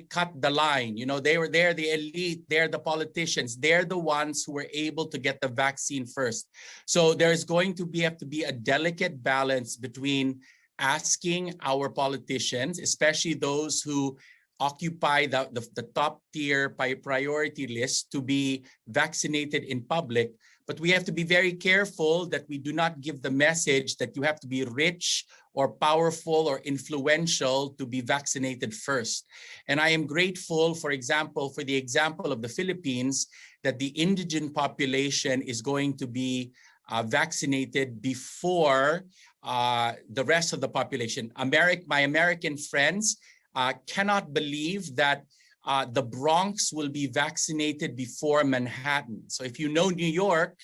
cut the line. They're the elite, they're the politicians, they're the ones who were able to get the vaccine first. So there's going to have to be a delicate balance between asking our politicians, especially those who occupy the top tier priority list, to be vaccinated in public. But we have to be very careful that we do not give the message that you have to be rich or powerful or influential to be vaccinated first. And I am grateful, for example, for the example of the Philippines, that the indigent population is going to be vaccinated before the rest of the population. My American friends cannot believe that the Bronx will be vaccinated before Manhattan. So if you know New York,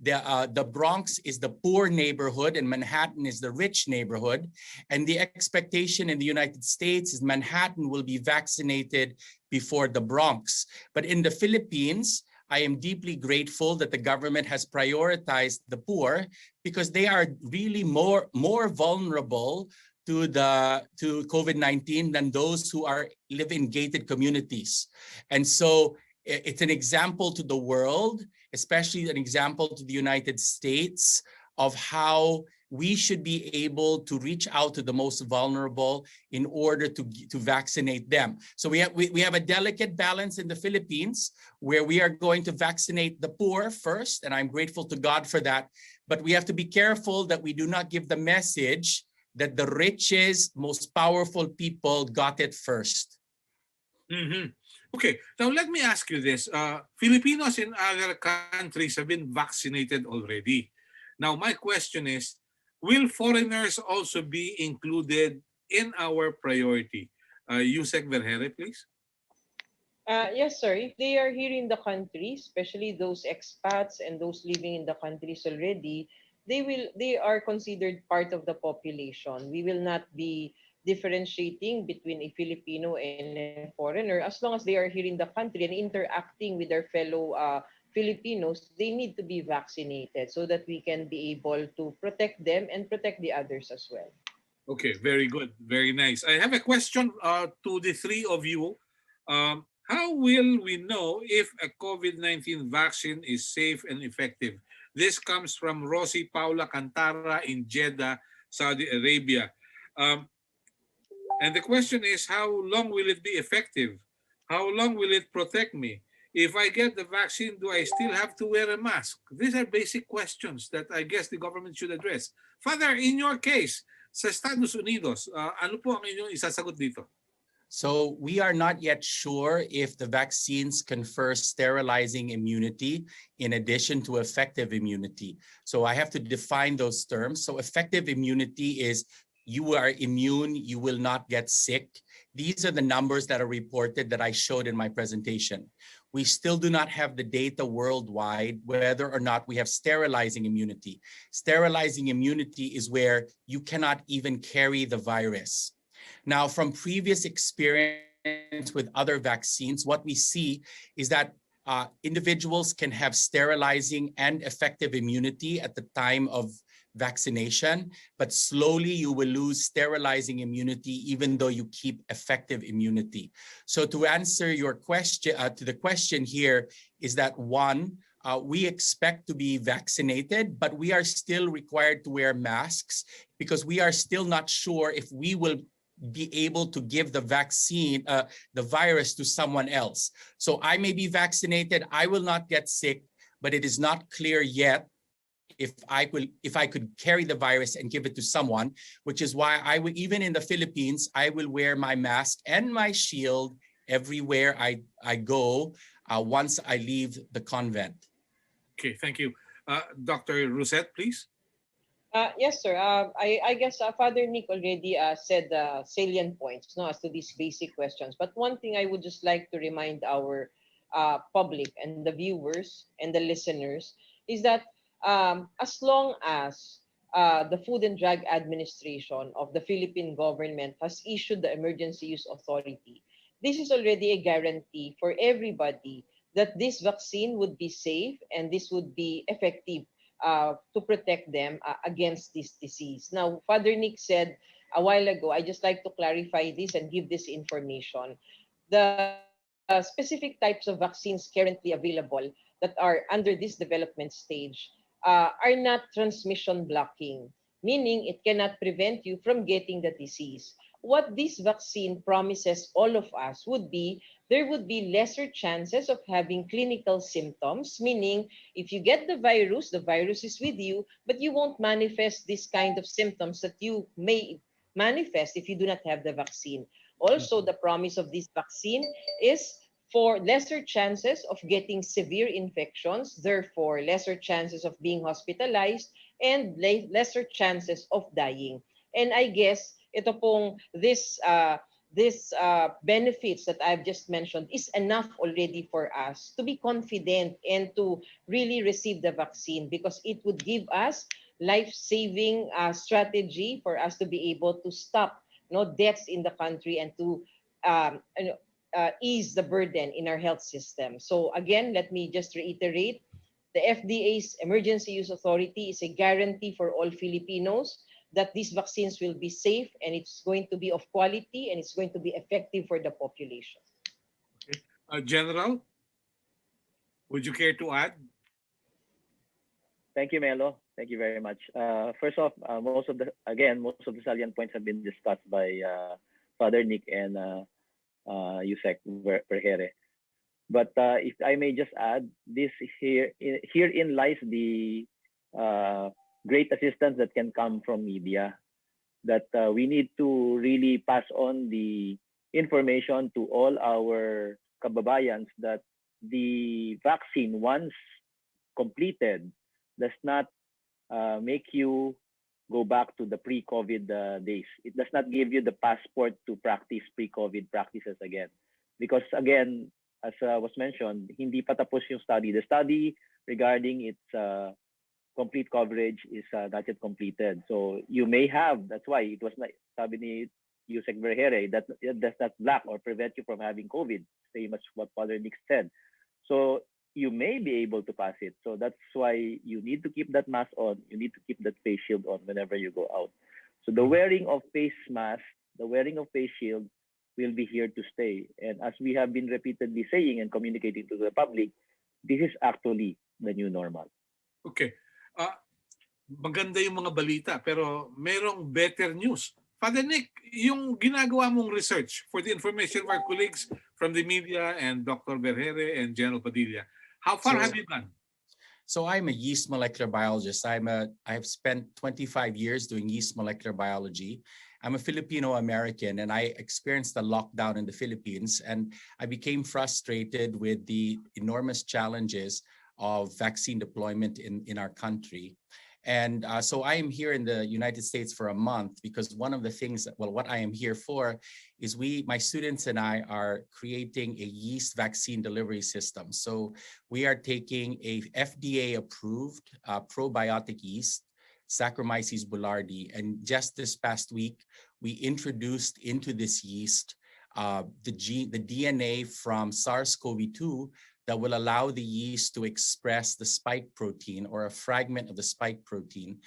the Bronx is the poor neighborhood and Manhattan is the rich neighborhood. And the expectation in the United States is Manhattan will be vaccinated before the Bronx. But in the Philippines, I am deeply grateful that the government has prioritized the poor because they are really more vulnerable to COVID-19 than those who live in gated communities. And so it's an example to the world, especially an example to the United States, of how we should be able to reach out to the most vulnerable in order to vaccinate them. So we have a delicate balance in the Philippines where we are going to vaccinate the poor first, and I'm grateful to God for that. But we have to be careful that we do not give the message that the richest, most powerful people got it first. Mm-hmm. Okay, now let me ask you this. Filipinos in other countries have been vaccinated already. Now, my question is, will foreigners also be included in our priority? Yusek Vergere, please. Yes, sir. If they are here in the country, especially those expats and those living in the countries already, they are considered part of the population. We will not be differentiating between a Filipino and a foreigner as long as they are here in the country and interacting with their fellow Filipinos. They need to be vaccinated so that we can be able to protect them and protect the others as well. Okay, very good. Very nice. I have a question to the three of you. How will we know if a COVID-19 vaccine is safe and effective? This comes from Rosie Paula Cantara in Jeddah, Saudi Arabia. And the question is, how long will it be effective? How long will it protect me? If I get the vaccine, do I still have to wear a mask? These are basic questions that I guess the government should address. Father, in your case, sa Estados Unidos, ano po ang inyong isasagot dito? So we are not yet sure if the vaccines confer sterilizing immunity in addition to effective immunity. So I have to define those terms. So effective immunity is you are immune, you will not get sick. These are the numbers that are reported that I showed in my presentation. We still do not have the data worldwide whether or not we have sterilizing immunity. Sterilizing immunity is where you cannot even carry the virus. Now, from previous experience with other vaccines, what we see is that individuals can have sterilizing and effective immunity at the time of vaccination, but slowly you will lose sterilizing immunity even though you keep effective immunity. So to answer your question, to the question here is that one, we expect to be vaccinated, but we are still required to wear masks because we are still not sure if we will be able to give the vaccine, the virus to someone else. So I may be vaccinated, I will not get sick, but it is not clear yet if I could carry the virus and give it to someone, which is why I will, even in the Philippines, I will wear my mask and my shield everywhere I go once I leave the convent. Okay, thank you. Dr. Rosette, please. Yes, sir. I guess Father Nick already said the salient points, no, as to these basic questions. But one thing I would just like to remind our public and the viewers and the listeners is that as long as the Food and Drug Administration of the Philippine government has issued the emergency use authority, this is already a guarantee for everybody that this vaccine would be safe and this would be effective to protect them against this disease. Now, Father Nick said a while ago, I just like to clarify this and give this information. The specific types of vaccines currently available that are under this development stage are not transmission blocking, meaning it cannot prevent you from getting the disease. What this vaccine promises all of us would be there would be lesser chances of having clinical symptoms, meaning if you get the virus is with you, but you won't manifest this kind of symptoms that you may manifest if you do not have the vaccine. Also, the promise of this vaccine is for lesser chances of getting severe infections, therefore lesser chances of being hospitalized, and lesser chances of dying. And I guess ito pong this benefits that I've just mentioned is enough already for us to be confident and to really receive the vaccine, because it would give us life-saving strategy for us to be able to stop deaths in the country and to ease the burden in our health system. So again, let me just reiterate, the FDA's emergency use authority is a guarantee for all Filipinos that these vaccines will be safe and it's going to be of quality and it's going to be effective for the population. Okay. General, would you care to add? Thank you, Melo. Thank you very much. First off, most of the salient points have been discussed by Father Nick and Yusek Vergere. But if I may just add, this herein lies the great assistance that can come from media, that we need to really pass on the information to all our kababayans that the vaccine, once completed, does not make you go back to the pre-COVID days. It does not give you the passport to practice pre-COVID practices again. Because again, as was mentioned, hindi pa tapos yung study. The study regarding its complete coverage is not yet completed. So you may have, that's why it was not, sabi ni Yusek Vergere, that does not block or prevent you from having COVID, same as what Father Nick said. So you may be able to pass it. So that's why you need to keep that mask on. You need to keep that face shield on whenever you go out. So the wearing of face mask, the wearing of face shield will be here to stay. And as we have been repeatedly saying and communicating to the public, this is actually the new normal. Okay. Maganda yung mga balita, pero merong better news. Father Nick, yung ginagawa mong research for the information of our colleagues from the media and Dr. Vergere and General Padilla, how far have you gone? So I'm a yeast molecular biologist. I have spent 25 years doing yeast molecular biology. I'm a Filipino American, and I experienced the lockdown in the Philippines, and I became frustrated with the enormous challenges of vaccine deployment in our country. And so I am here in the United States for a month because one of the things, what I am here for is my students and I are creating a yeast vaccine delivery system. So we are taking a FDA-approved probiotic yeast, Saccharomyces boulardii, and just this past week, we introduced into this yeast the DNA from SARS-CoV-2 that will allow the yeast to express the spike protein or a fragment of the spike protein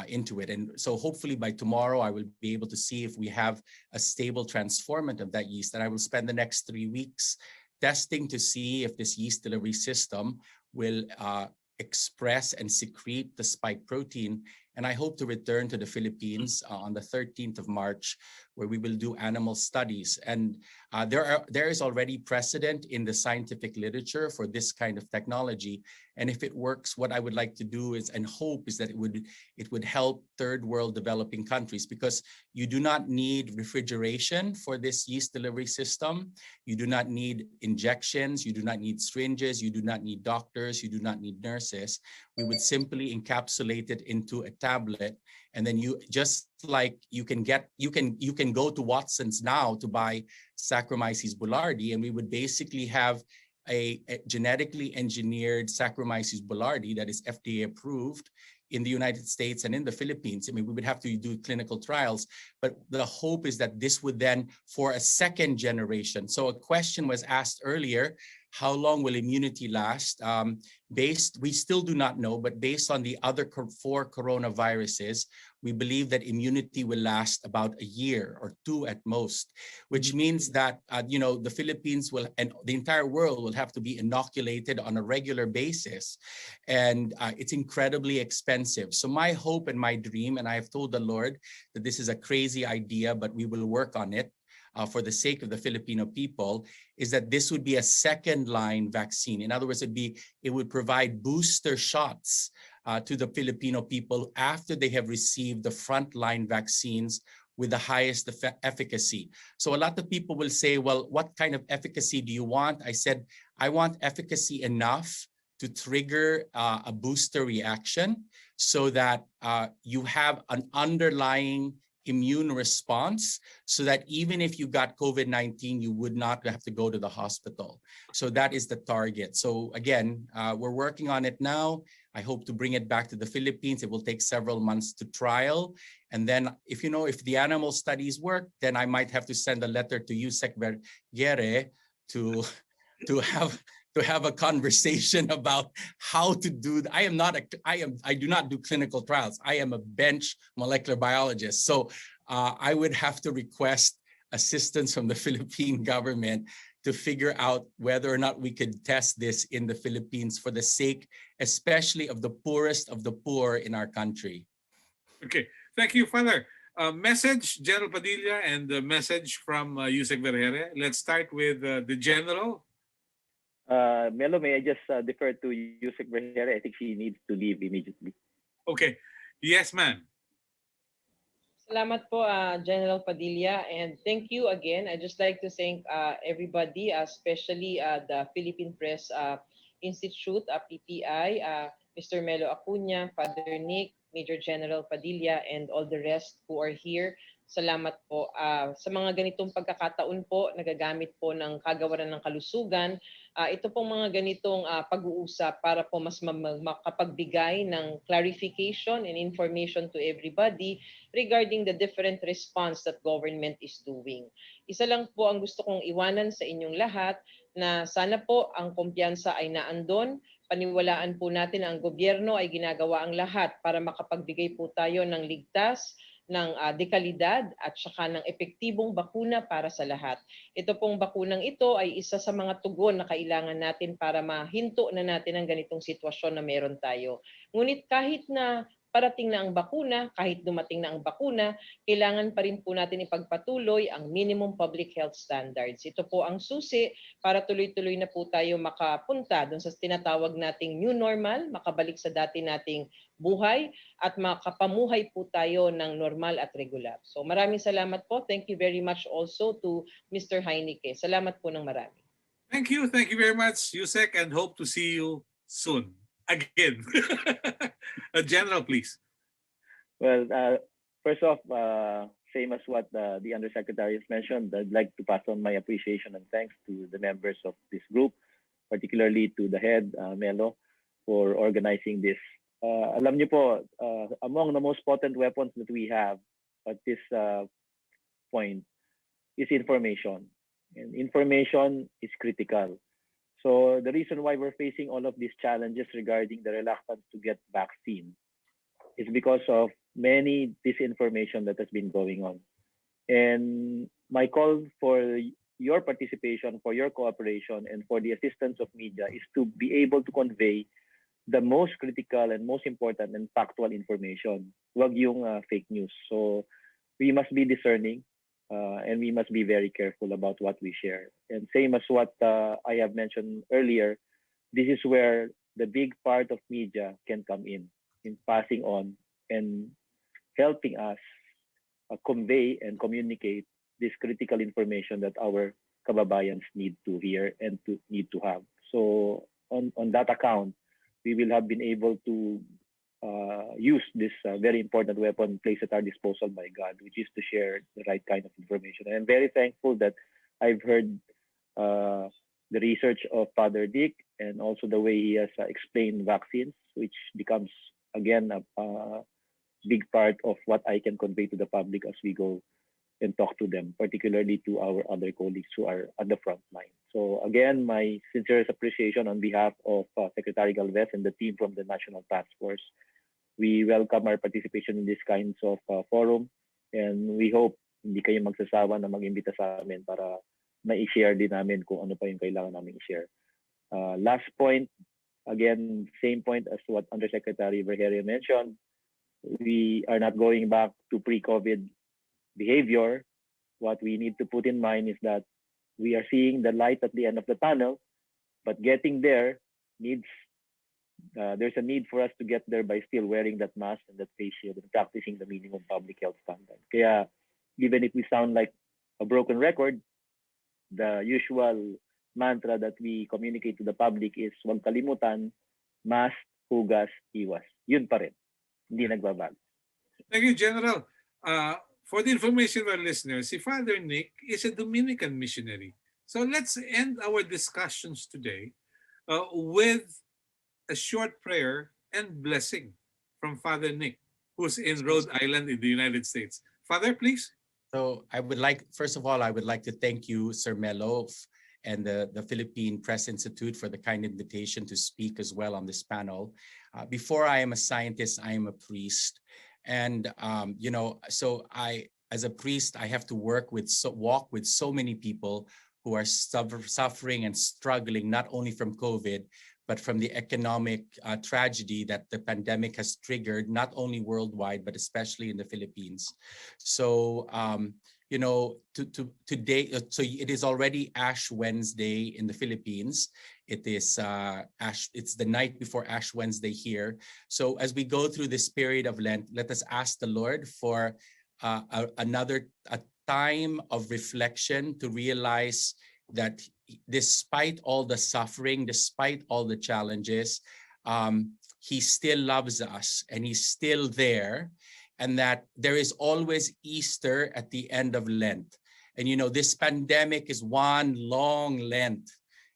into it. And so hopefully by tomorrow, I will be able to see if we have a stable transformant of that yeast. And I will spend the next 3 weeks testing to see if this yeast delivery system will express and secrete the spike protein. And I hope to return to the Philippines on the 13th of March, where we will do animal studies. And there is already precedent in the scientific literature for this kind of technology. And if it works, what I would like to do is, and hope is that it would help third world developing countries, because you do not need refrigeration for this yeast delivery system. You do not need injections. You do not need syringes. You do not need doctors. You do not need nurses. We would simply encapsulate it into a tablet, and then you just like you can go to Watson's now to buy Saccharomyces boulardii, and we would basically have a genetically engineered Saccharomyces boulardii that is FDA approved in the United States and in the Philippines. I mean, we would have to do clinical trials, but the hope is that this would then for a second generation. So a question was asked earlier, how long will immunity last? We still do not know, but based on the other 4 coronaviruses, we believe that immunity will last about a year or 2 at most, which means that the Philippines will and the entire world will have to be inoculated on a regular basis, and it's incredibly expensive. So my hope and my dream, and I have told the Lord that this is a crazy idea, but we will work on it. For the sake of the Filipino people, is that this would be a second line vaccine. In other words, it would provide booster shots to the Filipino people after they have received the frontline vaccines with the highest efficacy. So a lot of people will say, well, what kind of efficacy do you want? I said, I want efficacy enough to trigger a booster reaction so that you have an underlying immune response, so that even if you got COVID-19, you would not have to go to the hospital. So that is the target. So again, we're working on it now. I hope to bring it back to the Philippines. It will take several months to trial. And then if the animal studies work, then I might have to send a letter to Yusek Vergere to have a conversation about how to do. I do not do clinical trials. I am a bench molecular biologist. So I would have to request assistance from the Philippine government to figure out whether or not we could test this in the Philippines for the sake, especially of the poorest of the poor in our country. Okay, thank you, Father. Message, General Padilla, and the message from Yusek Vergere. Let's start with the General. Melo, may I just defer to Yusek Vergere? I think she needs to leave immediately. Okay. Yes, ma'am. Salamat po, General Padilla, and thank you again. I'd just like to thank everybody, especially the Philippine Press Institute, PPI, Mr. Melo Acuna, Father Nick, Major General Padilla, and all the rest who are here. Salamat po. Sa mga ganitong pagkakataon po, nagagamit po ng Kagawaran ng Kalusugan, ito pong mga ganitong pag-uusap para po mas makapagbigay ng clarification and information to everybody regarding the different response that government is doing. Isa lang po ang gusto kong iwanan sa inyong lahat, na sana po ang kumpiyansa ay naandon. Paniwalaan po natin ang gobyerno ay ginagawa ang lahat para makapagbigay po tayo ng ligtas, ng dekalidad at saka ng epektibong bakuna para sa lahat. Ito pong bakunang ito ay isa sa mga tugon na kailangan natin para mahinto na natin ang ganitong sitwasyon na meron tayo. Ngunit kahit na parating na ang bakuna, kahit dumating na ang bakuna, kailangan pa rin po natin ipagpatuloy ang minimum public health standards. Ito po ang susi para tuloy-tuloy na po tayo makapunta doon sa tinatawag nating new normal, makabalik sa dati nating buhay at makapamuhay po tayo ng normal at regular. So maraming salamat po. Thank you very much also to Mr. Heineke. Salamat po ng marami. Thank you very much, Yusek, and hope to see you soon. Again. General, please. Well, first off, same as what the Undersecretary has mentioned, I'd like to pass on my appreciation and thanks to the members of this group, particularly to the head, Melo, for organizing this. Alam niyo po, among the most potent weapons that we have at this point is information. And information is critical. So the reason why we're facing all of these challenges regarding the reluctance to get vaccine is because of many disinformation that has been going on. And my call for your participation, for your cooperation, and for the assistance of media is to be able to convey the most critical and most important and factual information. Wag yung fake news. So we must be discerning. And we must be very careful about what we share. And same as what I have mentioned earlier, this is where the big part of media can come in passing on and helping us convey and communicate this critical information that our kababayans need to hear and need to have. So on that account, we will have been able to use this very important weapon placed at our disposal by God, which is to share the right kind of information. And I'm very thankful that I've heard the research of Father Dick and also the way he has explained vaccines, which becomes, again, a big part of what I can convey to the public as we go and talk to them, particularly to our other colleagues who are at the front line. So again, my sincerest appreciation on behalf of Secretary Galvez and the team from the National Task Force. We welcome our participation in these kinds of forum, and we hope hindi kayo magsasawa na mag-imbita sa amin para ma-share din namin kung ano pa yung kailangan namin i-share. Last point, again, same point as what Undersecretary Vergeria mentioned. We are not going back to pre-COVID behavior. What we need to put in mind is that we are seeing the light at the end of the tunnel, but getting there needs there's a need for us to get there by still wearing that mask and that face shield and practicing the minimum public health standard. Kaya even if we sound like a broken record, the usual mantra that we communicate to the public is huwag kalimutan, mask, hugas, iwas. Yun pa rin. Hindi nagbabago. Thank you, General. For the information of our listeners, si Father Nick is a Dominican missionary. So let's end our discussions today with a short prayer and blessing from Father Nick, who's in Rhode Island in the United States. Father, please. So I would like, first of all, I would like to thank you, Sir Melo, and the Philippine Press Institute for the kind invitation to speak as well on this panel. Before I am a scientist, I am a priest. And, so as a priest, I have to walk with so many people who are suffering and struggling, not only from COVID, but from the economic tragedy that the pandemic has triggered, not only worldwide, but especially in the Philippines. So, today, so it is already Ash Wednesday in the Philippines. It is it's the night before Ash Wednesday here. So as we go through this period of Lent, let us ask the Lord for a time of reflection to realize that despite all the suffering, despite all the challenges, he still loves us and he's still there, and that there is always Easter at the end of Lent. And this pandemic is one long Lent,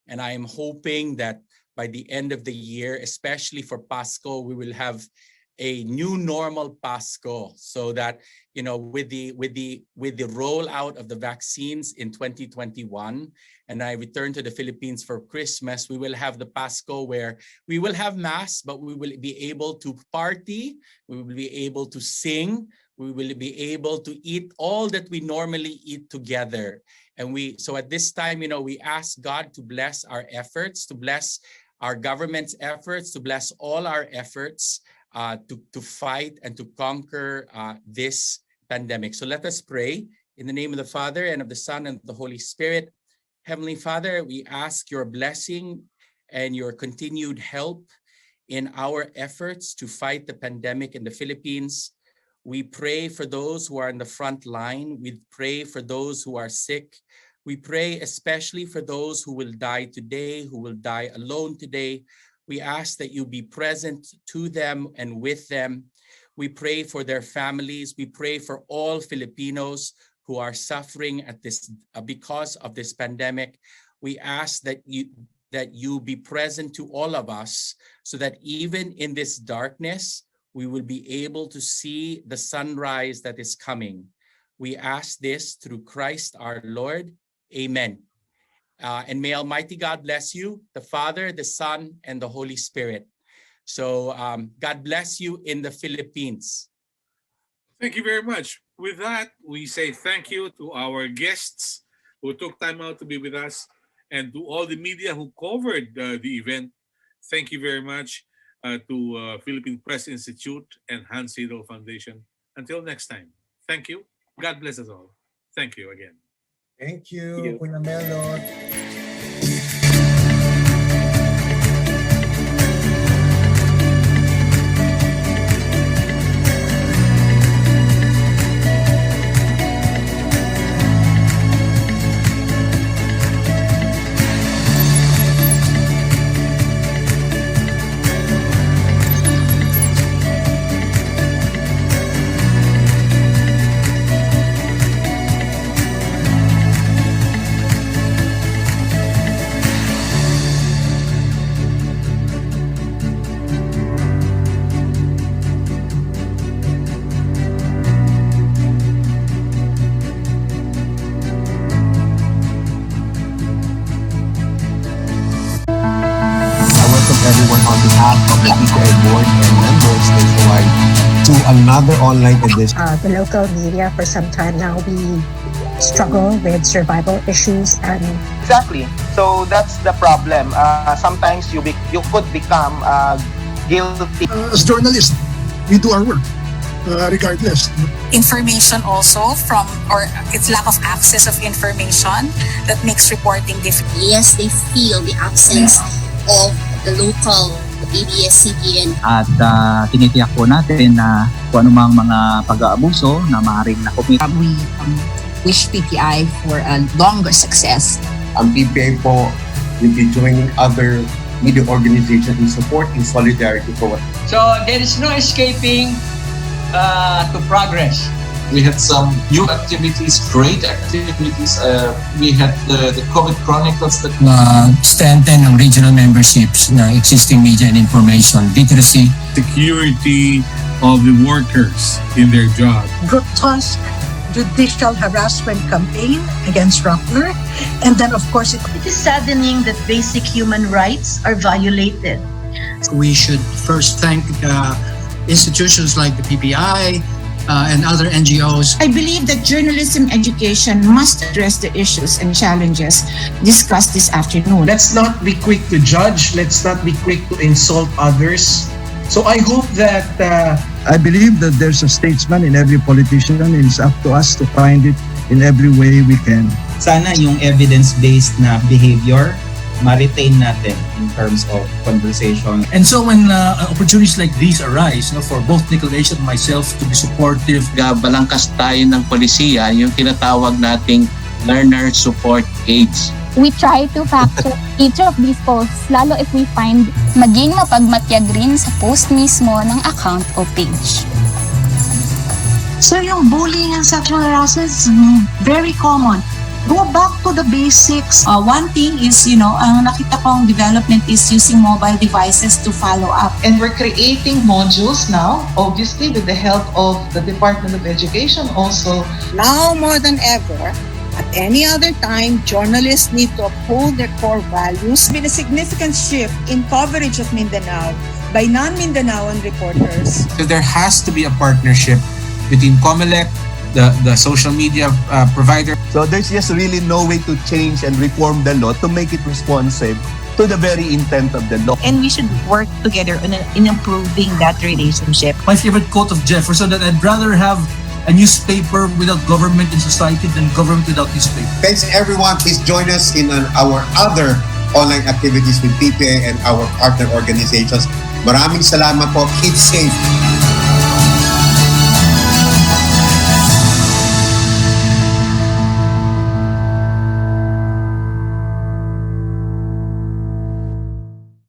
and I am hoping that by the end of the year, especially for Pasko, we will have a new normal Pasko, so that with the rollout of the vaccines in 2021, and I return to the Philippines for Christmas, we will have the Pasko where we will have mass, but we will be able to party, we will be able to sing, we will be able to eat all that we normally eat together. And so at this time, we ask God to bless our efforts, to bless our government's efforts, to bless all our efforts to fight and to conquer this pandemic. So let us pray in the name of the Father and of the Son and of the Holy Spirit. Heavenly Father, we ask your blessing and your continued help in our efforts to fight the pandemic in the Philippines. We pray for those who are in the front line. We pray for those who are sick. We pray especially for those who will die today, who will die alone today. We ask that you be present to them and with them. We pray for their families. We pray for all Filipinos who are suffering at this because of this pandemic. We ask that you be present to all of us, so that even in this darkness, we will be able to see the sunrise that is coming. We ask this through Christ our Lord. Amen. And may Almighty God bless you, the Father, the Son, and the Holy Spirit. So God bless you in the Philippines. Thank you very much. With that, we say thank you to our guests who took time out to be with us, and to all the media who covered the event. Thank you very much to Philippine Press Institute and Hans Seidel Foundation. Until next time, thank you. God bless us all. Thank you again. Thank you, Kuya Melo. To another online edition. The local media for some time now, we struggle with survival issues and Exactly. So that's the problem. Sometimes you could become guilty. As journalists, we do our work regardless. Information also from, or it's lack of access of information that makes reporting difficult. Yes, they feel the absence of the local ABS-CBN. At tinitiyak po natin na kung anumang mga pag-aabuso na maaaring nakumit. We wish PTI for a longer success. Ang PTI po will be joining other media organizations in support and solidarity for what. So there is no escaping to progress. We had some new activities, great activities. We had the COVID Chronicles that strengthen ang regional memberships na existing media and information literacy. Security of the workers in their job. grotesque judicial harassment campaign against Rappler. And then, of course, it is saddening that basic human rights are violated. We should first thank institutions like the PPI, and other NGOs. I believe that journalism education must address the issues and challenges discussed this afternoon. Let's not be quick to judge. Let's not be quick to insult others. So I hope that... I believe that there's a statesman in every politician, and it's up to us to find it in every way we can. Sana yung evidence-based na behavior, ma-retain natin in terms of conversation. And so when opportunities like these arise, for both Nicolation and myself to be supportive, Balangkas tayo ng polisiya, yung tinatawag nating learner support aids. We try to factor each of these posts, lalo if we find maging mapagmatyag rin sa post mismo ng account o page. So yung bullying and sexual harassment is very common. Go back to the basics. One thing is, ang nakita kong development is using mobile devices to follow up. And we're creating modules now, obviously with the help of the Department of Education also. Now more than ever, at any other time, journalists need to uphold their core values. There's been a significant shift in coverage of Mindanao by non-Mindanaoan reporters. So there has to be a partnership between COMELEC, the social media provider. So there's just really no way to change and reform the law to make it responsive to the very intent of the law. And we should work together in improving that relationship. My favorite quote of Jefferson, that I'd rather have a newspaper without government in society than government without newspaper. Thanks everyone. Please join us in our other online activities with PPA and our partner organizations. Maraming salamat po. Keep safe.